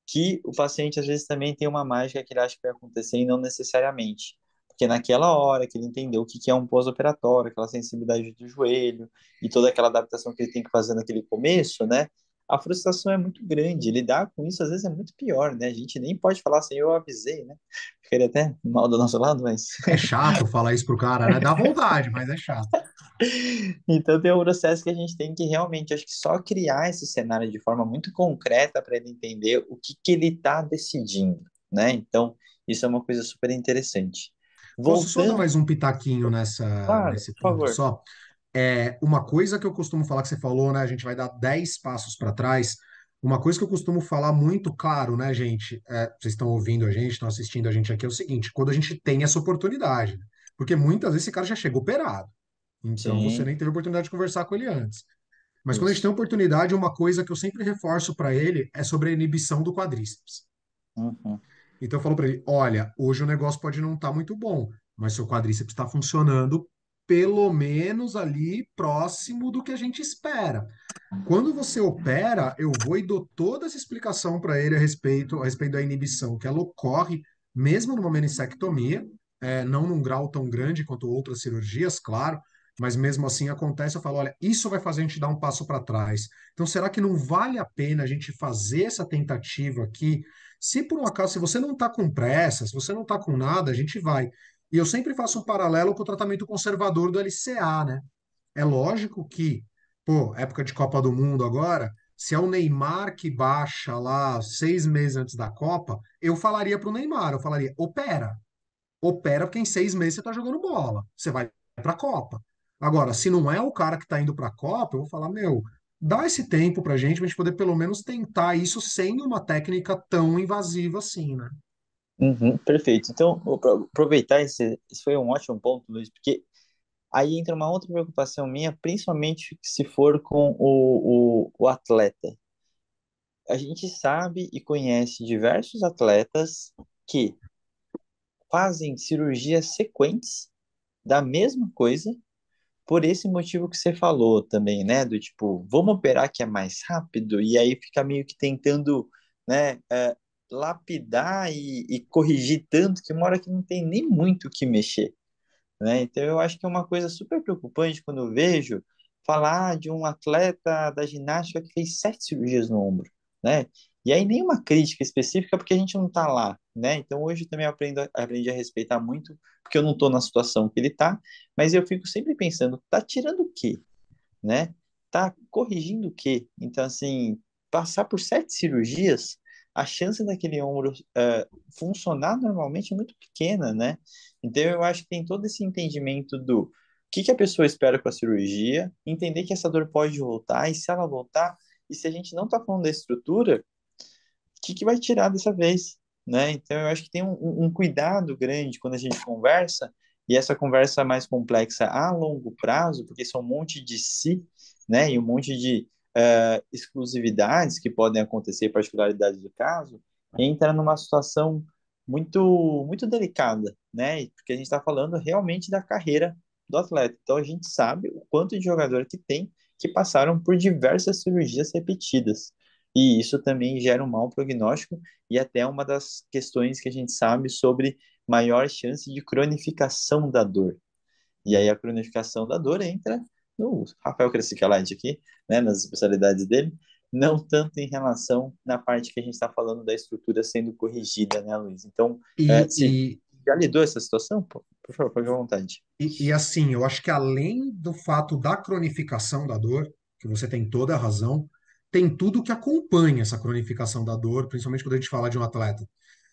que o paciente às vezes também tem uma mágica que ele acha que vai acontecer e não necessariamente. Porque naquela hora que ele entendeu o que é um pós-operatório, aquela sensibilidade do joelho e toda aquela adaptação que ele tem que fazer naquele começo, né? A frustração é muito grande. Lidar com isso às vezes é muito pior, né? A gente nem pode falar assim, eu avisei, né? Ficaria até mal do nosso lado, mas. É chato falar isso pro cara, né? Dá vontade, mas é chato. Então tem um processo que a gente tem que realmente, acho que só criar esse cenário de forma muito concreta para ele entender o que que ele está decidindo, né? Então, isso é uma coisa super interessante. Posso só dar Voltando, mais um pitaquinho claro, nesse por ponto favor. só? É uma coisa que eu costumo falar que você falou, né? A gente vai dar 10 passos para trás. Uma coisa que eu costumo falar muito claro, né, gente? Vocês estão ouvindo a gente, estão assistindo a gente aqui, é o seguinte: quando a gente tem essa oportunidade, né? Porque muitas vezes esse cara já chegou operado. Então você Sim, nem teve oportunidade de conversar com ele antes. Mas quando a gente tem isso. oportunidade, uma coisa que eu sempre reforço para ele é sobre a inibição do quadríceps. Uhum, Então eu falo para ele: olha, hoje o negócio pode não estar muito bom, mas seu quadríceps está funcionando pelo menos ali próximo do que a gente espera. Quando você opera, eu vou e dou toda essa explicação para ele a respeito da inibição, que ela ocorre mesmo numa menissectomia, não num grau tão grande quanto outras cirurgias, claro, mas mesmo assim acontece. Eu falo, olha, isso vai fazer a gente dar um passo para trás. Então, será que não vale a pena a gente fazer essa tentativa aqui? Se por um acaso, se você não está com pressa, se você não está com nada, a gente vai. E eu sempre faço um paralelo com o tratamento conservador do LCA, né? É lógico que, pô, época de Copa do Mundo agora, se é o Neymar que baixa lá 6 meses antes da Copa, eu falaria pro Neymar, eu falaria, opera. Opera porque em 6 meses você tá jogando bola. Você vai pra Copa. Agora, se não é o cara que tá indo pra Copa, eu vou falar, meu, dá esse tempo pra gente poder pelo menos tentar isso sem uma técnica tão invasiva assim, né? uhum, perfeito. Então, vou aproveitar esse foi um ótimo ponto, Luiz, porque aí entra uma outra preocupação minha, principalmente se for com o atleta. A gente sabe e conhece diversos atletas que fazem cirurgias sequentes da mesma coisa, por esse motivo que você falou também, né? Do tipo, vamos operar que é mais rápido, e aí fica meio que tentando, né, lapidar e corrigir tanto que uma hora que não tem nem muito o que mexer, né? Então eu acho que é uma coisa super preocupante quando eu vejo falar de um atleta da ginástica que fez 7 cirurgias no ombro, né? E aí nenhuma crítica específica porque a gente não tá lá, né? Então hoje eu também aprendi a respeitar muito, porque eu não tô na situação que ele tá, mas eu fico sempre pensando, tá tirando o quê, né? Tá corrigindo o quê? Então assim, passar por 7 cirurgias, a chance daquele ombro funcionar normalmente é muito pequena, né? Então eu acho que tem todo esse entendimento do que a pessoa espera com a cirurgia, entender que essa dor pode voltar, e se ela voltar, e se a gente não está falando da estrutura, que vai tirar dessa vez, né? Então, eu acho que tem um cuidado grande quando a gente conversa, e essa conversa mais complexa a longo prazo, porque são um monte de si, né? E um monte de exclusividades que podem acontecer, particularidades do caso, entra numa situação muito delicada, né? Porque a gente está falando realmente da carreira do atleta. Então, a gente sabe o quanto de jogador que tem que passaram por diversas cirurgias repetidas. E isso também gera um mau prognóstico e até uma das questões que a gente sabe sobre maior chance de cronificação da dor. E aí a cronificação da dor entra no Rafael Crescicalati aqui, né, nas especialidades dele, não tanto em relação na parte que a gente está falando da estrutura sendo corrigida, né, Luiz? Então, E, se e, já lidou essa situação, pô, por favor, fique à vontade. e assim, eu acho que além do fato da cronificação da dor, que você tem toda a razão, tem tudo que acompanha essa cronificação da dor, principalmente quando a gente fala de um atleta.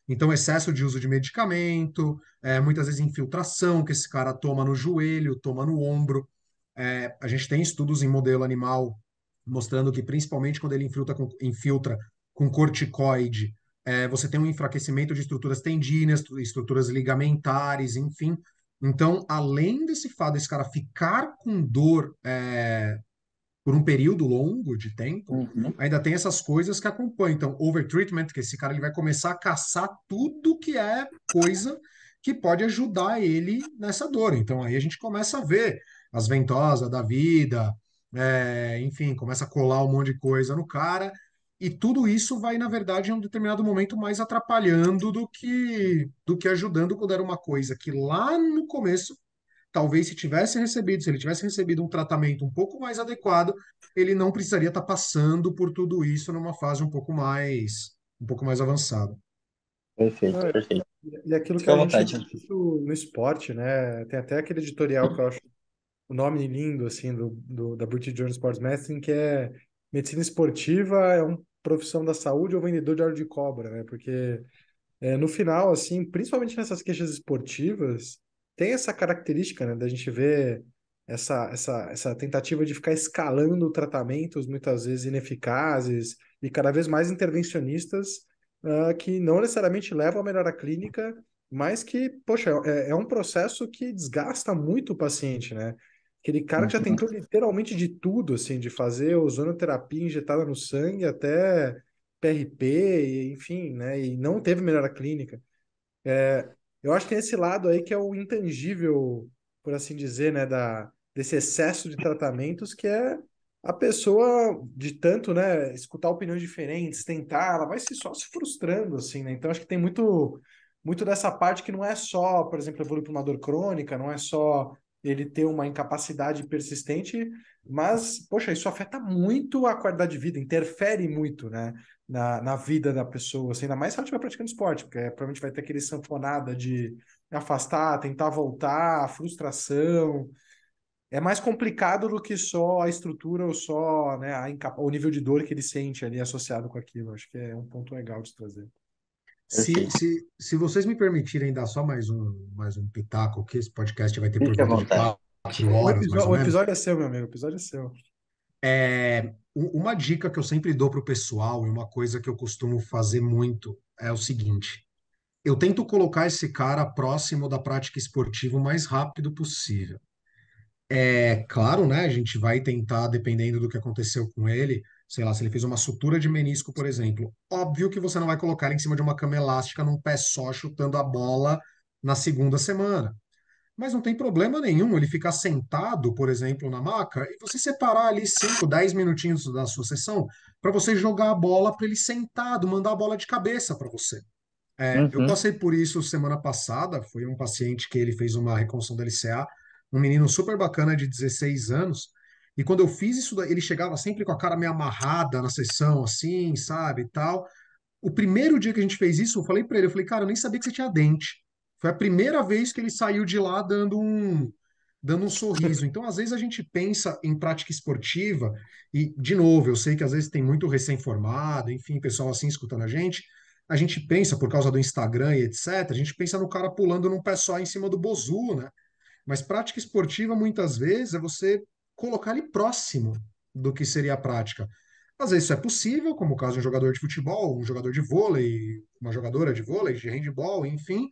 Então, excesso de uso de medicamento, muitas vezes infiltração que esse cara toma no joelho, toma no ombro. A gente tem estudos em modelo animal mostrando que, principalmente quando ele infiltra com corticoide, você tem um enfraquecimento de estruturas tendíneas, estruturas ligamentares, enfim. Então, além desse fato desse cara ficar com dor por um período longo de tempo, Uhum. ainda tem essas coisas que acompanham. Então, overtreatment, que esse cara ele vai começar a caçar tudo que é coisa que pode ajudar ele nessa dor. Então, aí a gente começa a ver as ventosas da vida, enfim, começa a colar um monte de coisa no cara. E tudo isso vai, na verdade, em um determinado momento mais atrapalhando do que ajudando quando era uma coisa que lá no começo talvez se ele tivesse recebido um tratamento um pouco mais adequado, ele não precisaria estar passando por tudo isso numa fase um pouco mais avançada. Perfeito, Não, perfeito. e aquilo que Fique à a gente vê vontade. muito no esporte, né? Tem até aquele editorial que eu acho o nome lindo, assim, da British Journal Sports Medicine, que é Medicina Esportiva é uma profissão da saúde ou vendedor de óleo de cobra, né? Porque no final, assim, principalmente nessas queixas esportivas, tem essa característica, né, da gente ver essa tentativa de ficar escalando tratamentos, muitas vezes ineficazes e cada vez mais intervencionistas, que não necessariamente levam à melhora clínica, mas que, poxa, é um processo que desgasta muito o paciente, né? Aquele cara que já Uhum. tentou literalmente de tudo, assim, de fazer ozonoterapia injetada no sangue até PRP, enfim, né? E não teve melhora clínica. Eu acho que tem esse lado aí que é o intangível, por assim dizer, né, desse excesso de tratamentos, que é a pessoa de tanto, né, escutar opiniões diferentes, tentar, ela vai só se frustrando, assim, né? Então acho que tem muito dessa parte que não é só, por exemplo, evoluir para uma dor crônica, não é só ele ter uma incapacidade persistente, mas, poxa, isso afeta muito a qualidade de vida, interfere muito, né? Na vida da pessoa, assim, ainda mais se ela estiver praticando esporte, porque provavelmente vai ter aquele sanfonada de afastar, tentar voltar, frustração. É mais complicado do que só a estrutura ou só, né, o nível de dor que ele sente ali associado com aquilo. Acho que é um ponto legal de se trazer. Se, Perfeito. se, se vocês me permitirem dar só mais um pitaco, que esse podcast vai ter por Fique à volta de vontade. 4 horas, mais ou O menos. episódio é seu, meu amigo. O episódio é seu. Uma dica que eu sempre dou para o pessoal e uma coisa que eu costumo fazer muito é o seguinte: eu tento colocar esse cara próximo da prática esportiva o mais rápido possível. É claro, né? A gente vai tentar, dependendo do que aconteceu com ele, sei lá, se ele fez uma sutura de menisco, por exemplo. Óbvio que você não vai colocar ele em cima de uma cama elástica num pé só, chutando a bola na segunda semana. Mas não tem problema nenhum ele ficar sentado, por exemplo, na maca, e você separar ali 5, 10 minutinhos da sua sessão para você jogar a bola para ele sentado, mandar a bola de cabeça para você. Eu Uhum. passei por isso semana passada. Foi um paciente que ele fez uma reconstrução da LCA, um menino super bacana de 16 anos. E quando eu fiz isso, ele chegava sempre com a cara meio amarrada na sessão, assim, sabe, e tal. O primeiro dia que a gente fez isso, eu falei para ele, eu falei, cara, eu nem sabia que você tinha dente. Foi a primeira vez que ele saiu de lá dando dando um sorriso. Então, às vezes, a gente pensa em prática esportiva, e, de novo, eu sei que às vezes tem muito recém-formado, enfim, pessoal assim escutando a gente pensa, por causa do Instagram e etc., a gente pensa no cara pulando num pé só em cima do bozu, né? Mas prática esportiva, muitas vezes, é você colocar ele próximo do que seria a prática. Às vezes isso é possível, como o caso de um jogador de futebol, um jogador de vôlei, uma jogadora de vôlei, de handebol, enfim.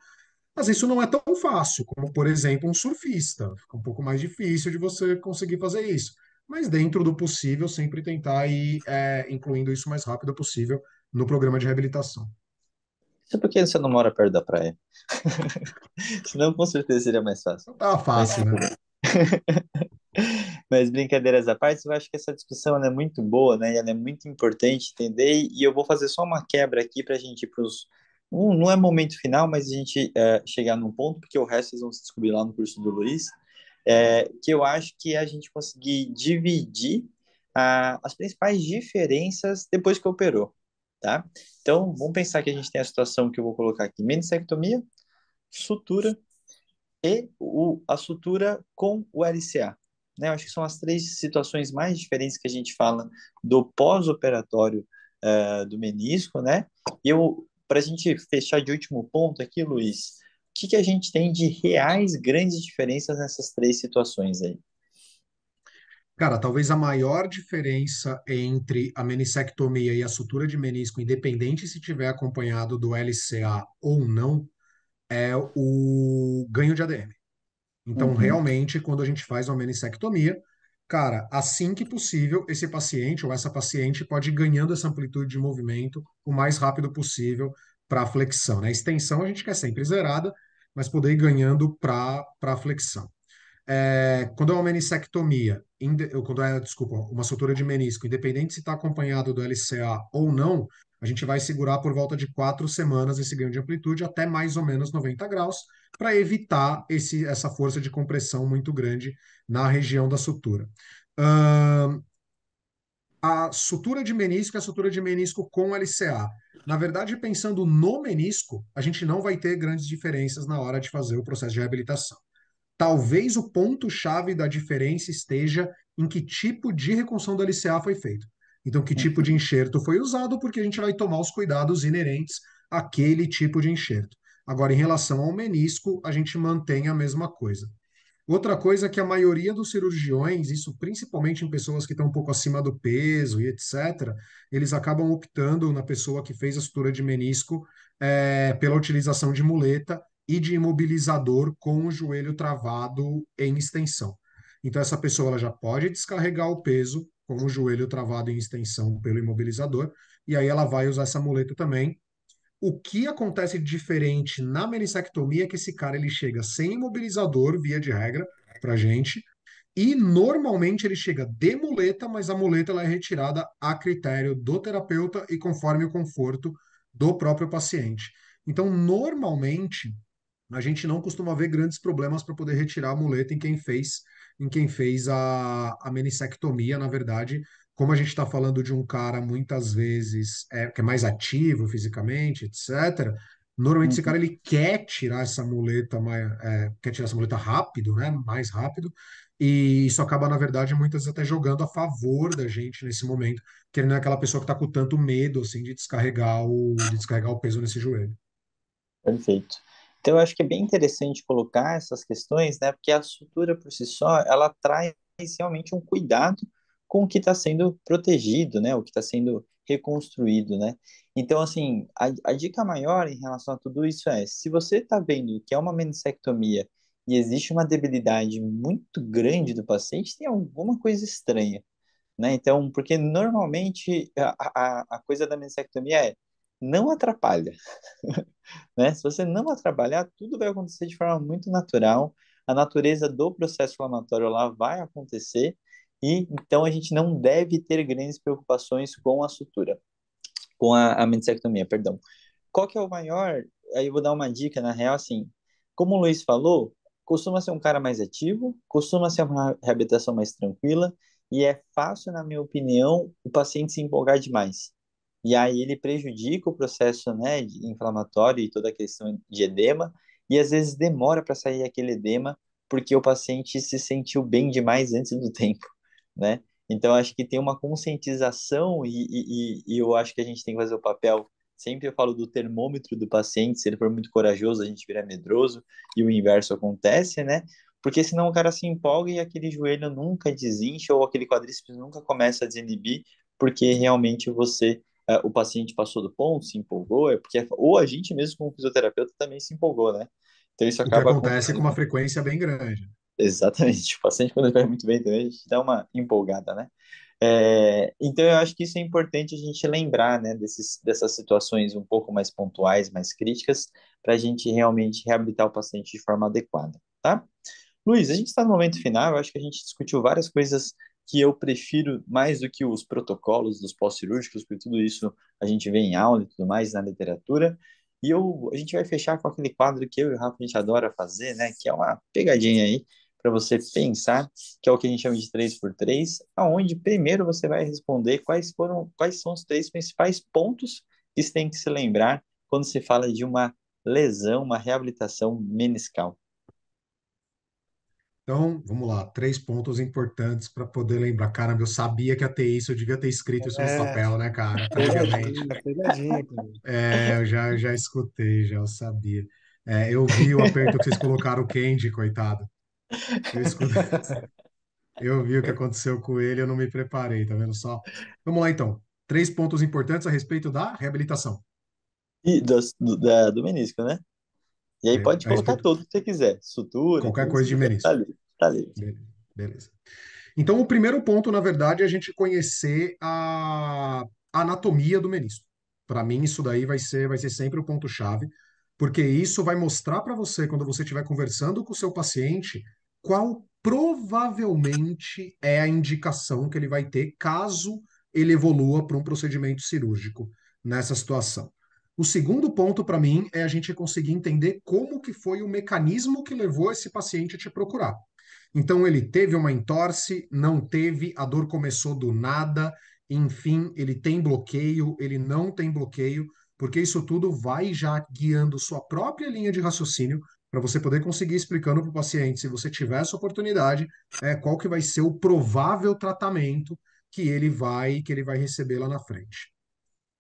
Mas isso não é tão fácil, como, por exemplo, um surfista. Fica um pouco mais difícil de você conseguir fazer isso. Mas dentro do possível, sempre tentar ir incluindo isso o mais rápido possível no programa de reabilitação. Isso porque você não mora perto da praia. Senão, com certeza seria mais fácil. Então tá Mas, fácil, né? mas brincadeiras à parte, eu acho que essa discussão ela é muito boa, né? E ela é muito importante entender. E eu vou fazer só uma quebra aqui para a gente ir para os. Não é momento final, mas a gente chegar num ponto, porque o resto vocês vão se descobrir lá no curso do Luiz. Que eu acho que a gente conseguir dividir as principais diferenças depois que operou, tá? Então, vamos pensar que a gente tem a situação que eu vou colocar aqui: meniscectomia, sutura e a sutura com o LCA. Né? Eu acho que são as três situações mais diferentes que a gente fala do pós-operatório do menisco, né? E para a gente fechar de último ponto aqui, Luiz, o que a gente tem de reais grandes diferenças nessas três situações aí? Cara, talvez a maior diferença entre a menissectomia e a sutura de menisco, independente se tiver acompanhado do LCA ou não, é o ganho de ADM. Então, Uhum. realmente, quando a gente faz uma menissectomia, cara, assim que possível, esse paciente ou essa paciente pode ir ganhando essa amplitude de movimento o mais rápido possível para a flexão, né? A extensão a gente quer sempre zerada, mas poder ir ganhando para a flexão. Quando é uma menissectomia, desculpa, uma sutura de menisco, independente se está acompanhado do LCA ou não, a gente vai segurar por volta de 4 semanas esse ganho de amplitude até mais ou menos 90 graus, para evitar essa força de compressão muito grande na região da sutura. Ahn, a sutura de menisco é a sutura de menisco com LCA. Na verdade, pensando no menisco, a gente não vai ter grandes diferenças na hora de fazer o processo de reabilitação. Talvez o ponto-chave da diferença esteja em que tipo de reconstrução do LCA foi feito. Então, que tipo de enxerto foi usado, porque a gente vai tomar os cuidados inerentes àquele tipo de enxerto. Agora, em relação ao menisco, a gente mantém a mesma coisa. Outra coisa é que a maioria dos cirurgiões, isso principalmente em pessoas que estão um pouco acima do peso e etc., eles acabam optando na pessoa que fez a sutura de menisco pela utilização de muleta e de imobilizador com o joelho travado em extensão. Então, essa pessoa ela já pode descarregar o peso com o joelho travado em extensão pelo imobilizador, e aí ela vai usar essa muleta também. O que acontece de diferente na menissectomia é que esse cara ele chega sem imobilizador, via de regra, pra gente, e normalmente ele chega de muleta, mas a muleta ela é retirada a critério do terapeuta e conforme o conforto do próprio paciente. Então, normalmente, a gente não costuma ver grandes problemas para poder retirar a muleta em quem fez a menissectomia, na verdade, como a gente está falando de um cara muitas vezes que é mais ativo fisicamente, etc. Normalmente esse cara Uhum. ele quer tirar essa muleta quer tirar essa muleta rápido, né? Mais rápido. E isso acaba, na verdade, muitas vezes até jogando a favor da gente nesse momento, que ele não é aquela pessoa que está com tanto medo assim de descarregar o peso nesse joelho. Perfeito. Então, eu acho que é bem interessante colocar essas questões, né? Porque a sutura por si só, ela traz realmente um cuidado com o que está sendo protegido, né? O que está sendo reconstruído, né? Então, assim, a dica maior em relação a tudo isso é, se você está vendo que é uma meningectomia e existe uma debilidade muito grande do paciente, tem alguma coisa estranha, né? Então, porque normalmente a coisa da meningectomia é não atrapalha, né? Se você não atrapalhar, tudo vai acontecer de forma muito natural. A natureza do processo inflamatório lá vai acontecer e então a gente não deve ter grandes preocupações com a sutura, com a meniscectomia, perdão. Qual que é o maior? Aí eu vou dar uma dica, na real, assim, como o Luiz falou, costuma ser um cara mais ativo, costuma ser uma reabilitação mais tranquila e é fácil, na minha opinião, o paciente se empolgar demais. E aí ele prejudica o processo, né, inflamatório e toda a questão de edema, e às vezes demora para sair aquele edema porque o paciente se sentiu bem demais antes do tempo, né? Então, acho que tem uma conscientização e eu acho que a gente tem que fazer o papel. Sempre eu falo do termômetro do paciente, se ele for muito corajoso, a gente vira medroso e o inverso acontece, né? Porque senão o cara se empolga e aquele joelho nunca desincha ou aquele quadríceps nunca começa a desinibir, porque realmente o paciente passou do ponto, se empolgou, ou a gente mesmo como fisioterapeuta também se empolgou, né? Então isso O que acaba acontece com acontecendo. uma frequência bem grande. Exatamente. O paciente, quando ele vai muito bem também, a gente dá uma empolgada, né? Então, eu acho que isso é importante a gente lembrar, né, dessas situações um pouco mais pontuais, mais críticas, para a gente realmente reabilitar o paciente de forma adequada, tá? Luiz, a gente está no momento final, eu acho que a gente discutiu várias coisas que eu prefiro mais do que os protocolos dos pós-cirúrgicos, porque tudo isso a gente vê em aula e tudo mais na literatura. A gente vai fechar com aquele quadro que eu e o Rafa a gente adora fazer, né? Que é uma pegadinha aí para você pensar, que é o que a gente chama de 3x3, aonde primeiro você vai responder quais são os três principais pontos que você tem que se lembrar quando se fala de uma lesão, uma reabilitação meniscal. Então, vamos lá, 3 pontos importantes para poder lembrar. Caramba, eu sabia que ia ter isso, eu devia ter escrito isso no É, papel, né, cara, previamente. pegadinha, pegadinha, cara. Eu já escutei, já eu sabia. Eu vi o aperto que vocês colocaram o Candy, coitado. Eu escutei, eu vi o que aconteceu com ele, eu não me preparei, tá vendo só? Vamos lá, então. 3 pontos importantes a respeito da reabilitação. E do menisco, né? E aí pode A colocar respeito tudo que você quiser. Sutura e qualquer tudo que coisa você de quiser. Tá menisco. livre. Tá livre. Beleza. Então, o primeiro ponto, na verdade, é a gente conhecer a anatomia do menisco. Para mim, isso daí vai ser sempre o ponto-chave, porque isso vai mostrar para você, quando você estiver conversando com o seu paciente, qual provavelmente é a indicação que ele vai ter caso ele evolua para um procedimento cirúrgico nessa situação. O segundo ponto para mim é a gente conseguir entender como que foi o mecanismo que levou esse paciente a te procurar. Então ele teve uma entorse, não teve, a dor começou do nada, enfim, ele tem bloqueio, ele não tem bloqueio, porque isso tudo vai já guiando sua própria linha de raciocínio para você poder conseguir explicando para o paciente, se você tiver essa oportunidade, qual que vai ser o provável tratamento que ele vai receber lá na frente.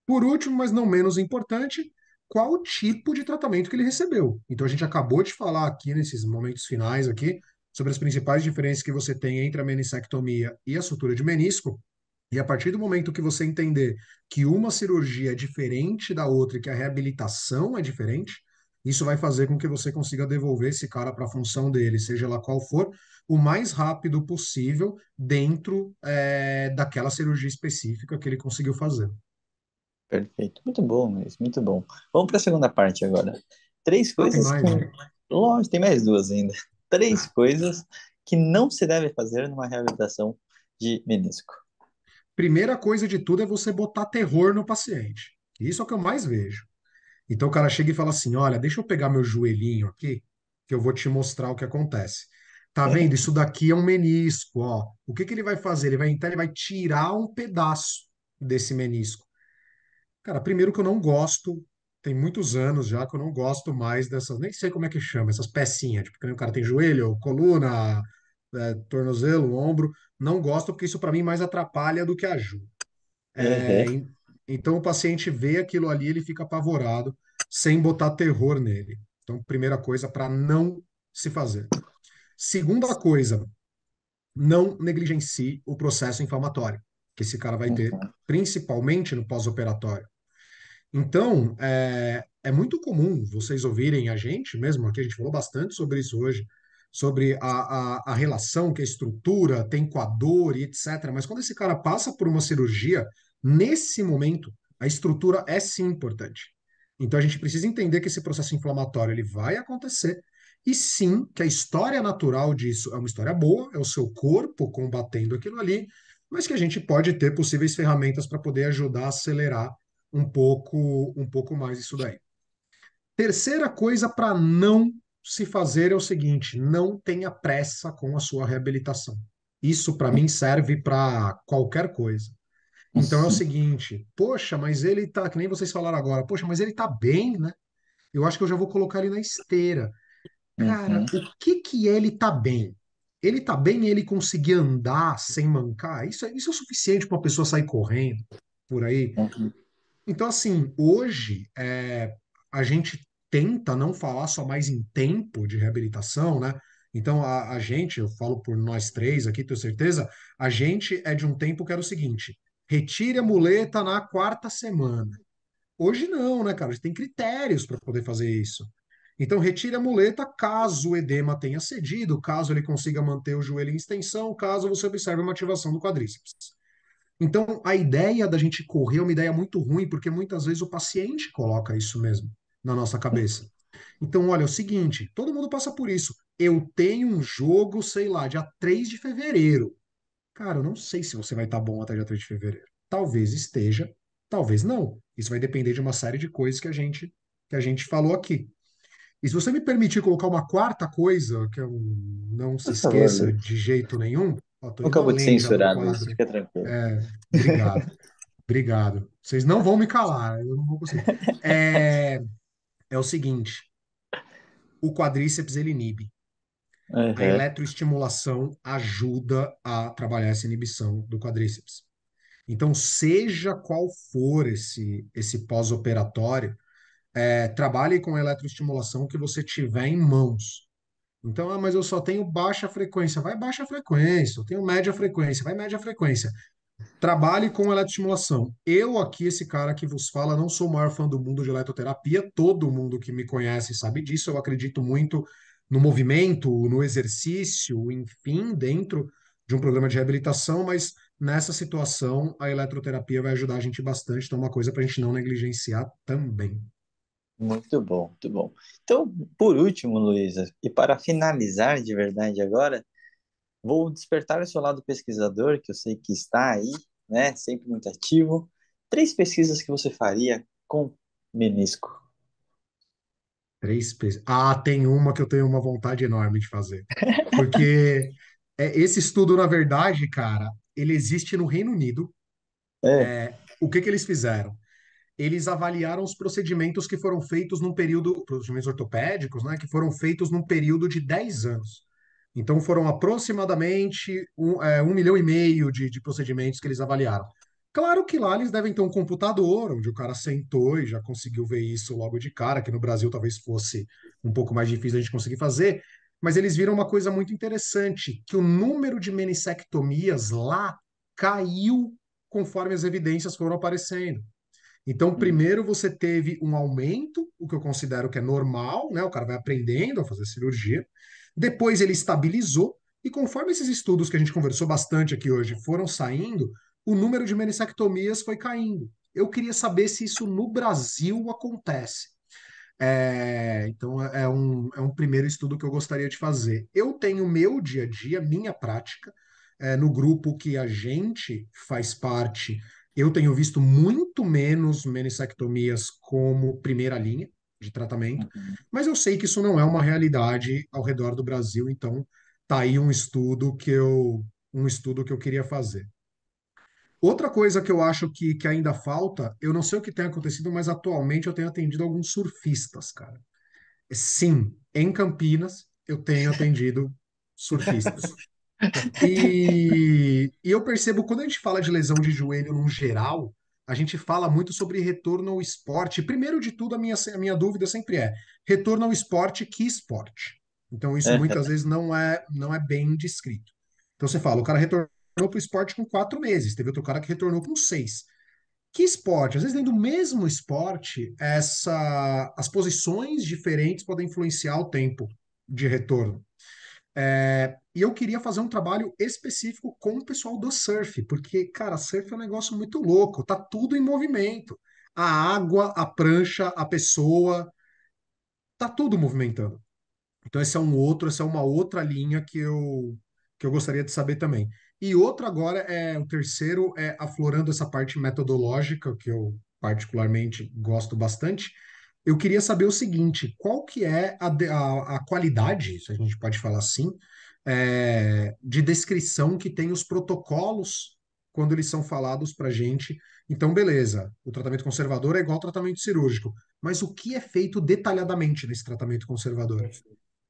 Por último, mas não menos importante, qual o tipo de tratamento que ele recebeu. Então a gente acabou de falar aqui nesses momentos finais aqui sobre as principais diferenças que você tem entre a meniscectomia e a sutura de menisco. E a partir do momento que você entender que uma cirurgia é diferente da outra e que a reabilitação é diferente, isso vai fazer com que você consiga devolver esse cara para a função dele, seja lá qual for, o mais rápido possível dentro daquela cirurgia específica que ele conseguiu fazer. Perfeito. Muito bom, Luiz. Muito bom. Vamos para a segunda parte agora. Três Ah, tem coisas que. mais, né? Lógico, tem mais duas ainda. Três coisas que não se deve fazer numa reabilitação de menisco. Primeira coisa de tudo é você botar terror no paciente. Isso é o que eu mais vejo. Então o cara chega e fala assim: olha, deixa eu pegar meu joelhinho aqui, que eu vou te mostrar o que acontece. Tá vendo? Isso daqui é um menisco, ó. O que que ele vai fazer? Ele vai tirar um pedaço desse menisco. Cara, primeiro que eu não gosto, tem muitos anos já que eu não gosto mais dessas, nem sei como é que chama, essas pecinhas, tipo, que nem o cara tem joelho, coluna, tornozelo, ombro. Não gosto porque isso para mim mais atrapalha do que ajuda. Uhum. Então o paciente vê aquilo ali, ele fica apavorado, sem botar terror nele. Então, primeira coisa para não se fazer. Segunda coisa, não negligencie o processo inflamatório que esse cara vai ter, Uhum. principalmente no pós-operatório. Então, é muito comum vocês ouvirem a gente, mesmo aqui a gente falou bastante sobre isso hoje, sobre a relação que a estrutura tem com a dor e etc. Mas quando esse cara passa por uma cirurgia, nesse momento, a estrutura é sim importante. Então a gente precisa entender que esse processo inflamatório ele vai acontecer e sim que a história natural disso é uma história boa, é o seu corpo combatendo aquilo ali, mas que a gente pode ter possíveis ferramentas para poder ajudar a acelerar um pouco mais isso daí. Terceira coisa para não se fazer é o seguinte: não tenha pressa com a sua reabilitação. Isso para mim serve para qualquer coisa. Então é o seguinte, poxa, mas ele tá, que nem vocês falaram agora, poxa, mas ele tá bem, né? Eu acho que eu já vou colocar ele na esteira. Cara, Uhum, o que que ele tá bem? Ele tá bem ele conseguir andar sem mancar? Isso é o suficiente para uma pessoa sair correndo por aí? uhum. Então, assim, hoje a gente tenta não falar só mais em tempo de reabilitação, né? Então, a gente, eu falo por nós três aqui, tenho certeza, a gente é de um tempo que era o seguinte: retire a muleta na quarta semana. Hoje não, né, cara? A gente tem critérios para poder fazer isso. Então, retire a muleta caso o edema tenha cedido, caso ele consiga manter o joelho em extensão, caso você observe uma ativação do quadríceps. Então, a ideia da gente correr é uma ideia muito ruim, porque muitas vezes o paciente coloca isso mesmo na nossa cabeça. Então, olha, é o seguinte, todo mundo passa por isso. Eu tenho um jogo, sei lá, dia 3 de fevereiro. Cara, eu não sei se você vai estar bom até dia 3 de fevereiro. Talvez esteja, talvez não. Isso vai depender de uma série de coisas que a gente falou aqui. E se você me permitir colocar uma quarta coisa, que eu não se Por favor, esqueça Luiz. de jeito nenhum, ó, tô indo Nunca vou te além já do censurar, Luiz. quadro. Fica tranquilo. É, obrigado, obrigado. Vocês não vão me calar, eu não vou conseguir. É o seguinte, o quadríceps ele inibe. A Uhum. eletroestimulação ajuda a trabalhar essa inibição do quadríceps. Então, seja qual for esse pós-operatório, trabalhe com a eletroestimulação que você tiver em mãos. Então, mas eu só tenho baixa frequência. Vai baixa frequência. Eu tenho média frequência. Vai média frequência. Trabalhe com eletroestimulação. Eu aqui, esse cara que vos fala, não sou o maior fã do mundo de eletroterapia. Todo mundo que me conhece sabe disso. Eu acredito muito no movimento, no exercício, enfim, dentro de um programa de reabilitação, mas nessa situação a eletroterapia vai ajudar a gente bastante. Então, é uma coisa para a gente não negligenciar também. Muito bom, muito bom. Então, por último, Luísa, e para finalizar de verdade agora, vou despertar o seu lado pesquisador, que eu sei que está aí, né? Sempre muito ativo. Três pesquisas que você faria com menisco. Três pesas. Ah, tem uma que eu tenho uma vontade enorme de fazer. Porque esse estudo, na verdade, cara, ele existe no Reino Unido. É. O que que eles fizeram? Eles avaliaram os procedimentos que foram feitos num período, procedimentos ortopédicos, né, que foram feitos num período de 10 anos. Então foram aproximadamente 1,5 milhão de procedimentos que eles avaliaram. Claro que lá eles devem ter um computador, onde o cara sentou e já conseguiu ver isso logo de cara, que no Brasil talvez fosse um pouco mais difícil a gente conseguir fazer, mas eles viram uma coisa muito interessante, que o número de menissectomias lá caiu conforme as evidências foram aparecendo. Então, Hum. primeiro você teve um aumento, o que eu considero que é normal, né? O cara vai aprendendo a fazer cirurgia. Depois ele estabilizou, e conforme esses estudos que a gente conversou bastante aqui hoje foram saindo, o número de menissectomias foi caindo. Eu queria saber se isso no Brasil acontece. Então, é um primeiro estudo que eu gostaria de fazer. Eu tenho meu dia a dia, minha prática, no grupo que a gente faz parte, eu tenho visto muito menos menissectomias como primeira linha de tratamento, Uhum. mas eu sei que isso não é uma realidade ao redor do Brasil, então tá aí um estudo que eu queria fazer. Outra coisa que eu acho que ainda falta, eu não sei o que tem acontecido, mas atualmente eu tenho atendido alguns surfistas, cara. Sim, em Campinas eu tenho atendido surfistas. E eu percebo, quando a gente fala de lesão de joelho no geral, a gente fala muito sobre retorno ao esporte. Primeiro de tudo, a minha dúvida sempre é: retorno ao esporte, que esporte? Então, isso muitas vezes não é bem descrito. Então, você fala, o cara retornou para o esporte com 4 meses, teve outro cara que retornou com 6. Que esporte? Às vezes, dentro do mesmo esporte, as posições diferentes podem influenciar o tempo de retorno. E eu queria fazer um trabalho específico com o pessoal do surf, porque, cara, surf é um negócio muito louco, tá tudo em movimento. A água, a prancha, a pessoa, tá tudo movimentando. Então, essa é uma outra linha que eu gostaria de saber também. E outro agora o terceiro aflorando essa parte metodológica, que eu particularmente gosto bastante. Eu queria saber o seguinte, qual que é a qualidade, se a gente pode falar assim, de descrição que tem os protocolos quando eles são falados para a gente. Então, beleza, o tratamento conservador é igual ao tratamento cirúrgico, mas o que é feito detalhadamente nesse tratamento conservador?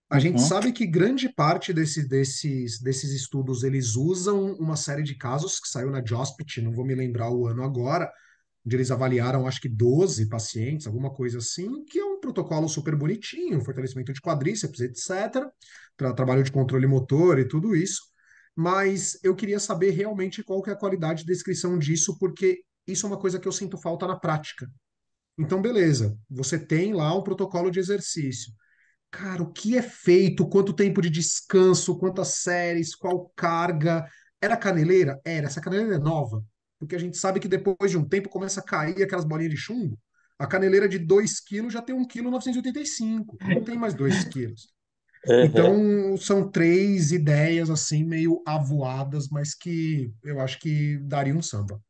A gente Uhum. sabe que grande parte desses estudos eles usam uma série de casos que saiu na JOSPT, não vou me lembrar o ano agora, onde eles avaliaram acho que 12 pacientes, alguma coisa assim, que é um protocolo super bonitinho, fortalecimento de quadríceps, etc., trabalho de controle motor e tudo isso. Mas eu queria saber realmente qual que é a qualidade de descrição disso, porque isso é uma coisa que eu sinto falta na prática. Então, beleza, você tem lá um protocolo de exercício. Cara, o que é feito? Quanto tempo de descanso? Quantas séries? Qual carga? Era caneleira? Era. Essa caneleira é nova. Porque a gente sabe que depois de um tempo começa a cair aquelas bolinhas de chumbo. A caneleira de 2 quilos já tem 1,985 kg. Não tem mais 2 quilos. Uhum. Então, são três ideias assim, meio avoadas, mas que eu acho que daria um samba.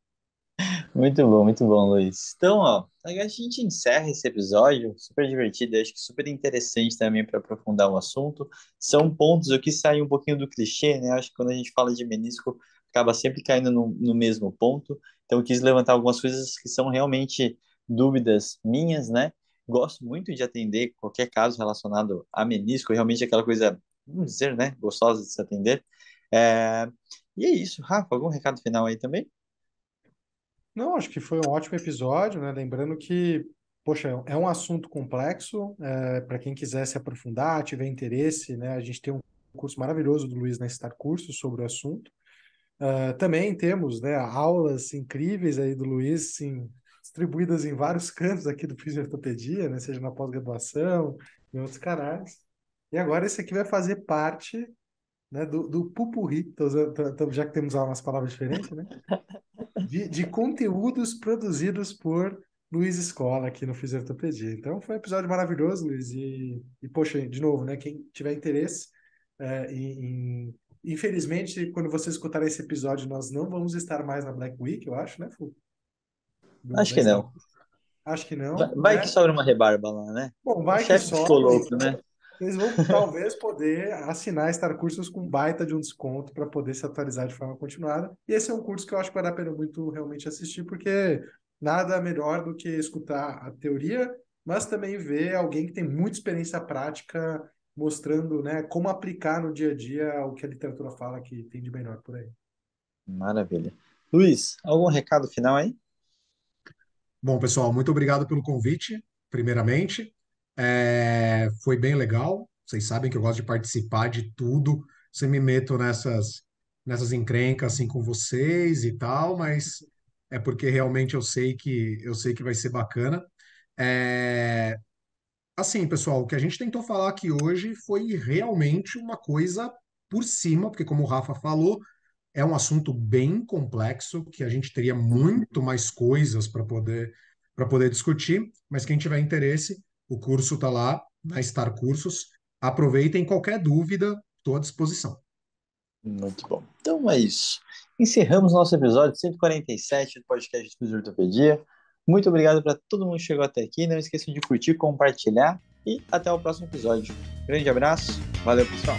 Muito bom, Luiz. Então, ó, a gente encerra esse episódio, super divertido, acho que super interessante também para aprofundar o assunto. São pontos, eu quis sair um pouquinho do clichê, né? Acho que quando a gente fala de menisco, acaba sempre caindo no mesmo ponto. Então, eu quis levantar algumas coisas que são realmente dúvidas minhas, né? Gosto muito de atender qualquer caso relacionado a menisco, realmente aquela coisa, vamos dizer, né? Gostosa de se atender. É... E é isso, Rafa, algum recado final aí também? Não, acho que foi um ótimo episódio, né? Lembrando que, poxa, é um assunto complexo, para quem quiser se aprofundar, tiver interesse, né? A gente tem um curso maravilhoso do Luiz na Star Cursos sobre o assunto. Também temos, né, aulas incríveis aí do Luiz, sim, distribuídas em vários cantos aqui do Fisiortopedia, né? Seja na pós-graduação, em outros canais. E agora esse aqui vai fazer parte, né, do pupurri, já que temos umas palavras diferentes, né? De conteúdos produzidos por Luiz Escola aqui no Fisiortopedia. Então foi um episódio maravilhoso, Luiz. Poxa, de novo, né? Quem tiver interesse infelizmente, quando você escutar esse episódio, nós não vamos estar mais na Black Week, eu acho, né, Fu? Acho Da que Star. não. Acho que Vai, não, vai que né? sobra uma rebarba lá, né? Bom, O vai que chefe ficou sobre. louco, né? Vocês vão talvez poder assinar Star Cursos com baita de um desconto para poder se atualizar de forma continuada. E esse é um curso que eu acho que vale a pena muito realmente assistir, porque nada melhor do que escutar a teoria, mas também ver alguém que tem muita experiência prática mostrando, né, como aplicar no dia a dia o que a literatura fala que tem de melhor por aí. Maravilha. Luiz, algum recado final aí? Bom, pessoal, muito obrigado pelo convite, primeiramente. Foi bem legal. Vocês sabem que eu gosto de participar de tudo. Você me meto nessas encrencas assim com vocês e tal, mas é porque realmente eu sei que vai ser bacana. É, Assim, pessoal, o que a gente tentou falar aqui hoje foi realmente uma coisa por cima, porque como o Rafa falou, é um assunto bem complexo, que a gente teria muito mais coisas para poder discutir, mas quem tiver interesse, o curso está lá, na Star Cursos. Aproveitem qualquer dúvida, estou à disposição. Muito bom. Então é isso. Encerramos nosso episódio 147 do podcast do Ortopedia. Muito obrigado para todo mundo que chegou até aqui. Não esqueça de curtir, compartilhar e até o próximo episódio. Grande abraço. Valeu, pessoal.